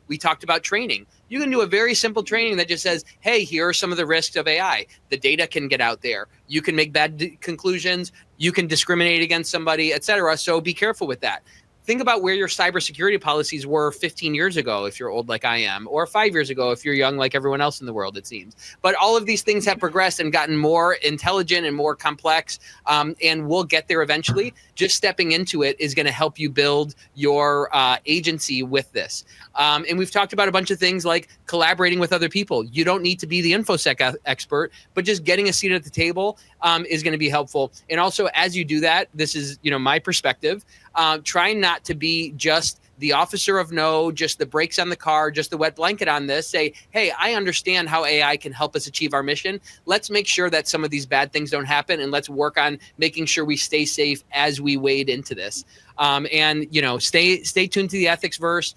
We talked about training. You can do a very simple training that just says, hey, here are some of the risks of AI. The data can get out there. You can make bad conclusions. You can discriminate against somebody, et cetera. So be careful with that. Think about where your cybersecurity policies were 15 years ago, if you're old like I am, or 5 years ago, if you're young like everyone else in the world, it seems. But all of these things have progressed and gotten more intelligent and more complex, and we'll get there eventually. Just stepping into it is going to help you build your agency with this. And we've talked about a bunch of things like collaborating with other people. You don't need to be the InfoSec expert, but just getting a seat at the table is going to be helpful. And also, as you do that, this is my perspective. Try not to be just the officer of no, just the brakes on the car, just the wet blanket on this. Say, hey, I understand how AI can help us achieve our mission. Let's make sure that some of these bad things don't happen, and let's work on making sure we stay safe as we wade into this. And stay tuned to the Ethicsverse.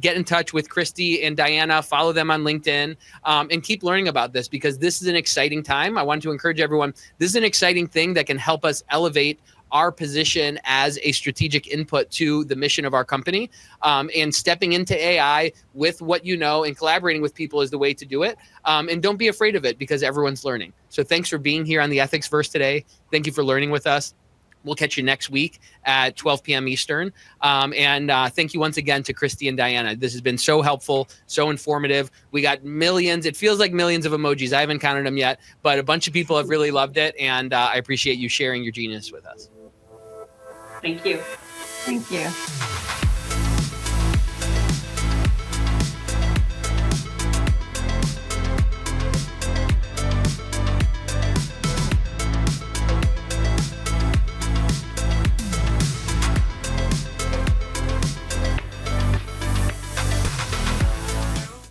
Get in touch with Christy and Diana. Follow them on LinkedIn, and keep learning about this because this is an exciting time. I want to encourage everyone. This is an exciting thing that can help us elevate our position as a strategic input to the mission of our company, and stepping into AI with what and collaborating with people is the way to do it. And don't be afraid of it because everyone's learning. So thanks for being here on the Ethicsverse today. Thank you for learning with us. We'll catch you next week at 12 p.m. Eastern. And thank you once again to Christy and Diana. This has been so helpful, so informative. We got millions. It feels like millions of emojis. I haven't counted them yet, but a bunch of people have really loved it. And I appreciate you sharing your genius with us. Thank you. Thank you.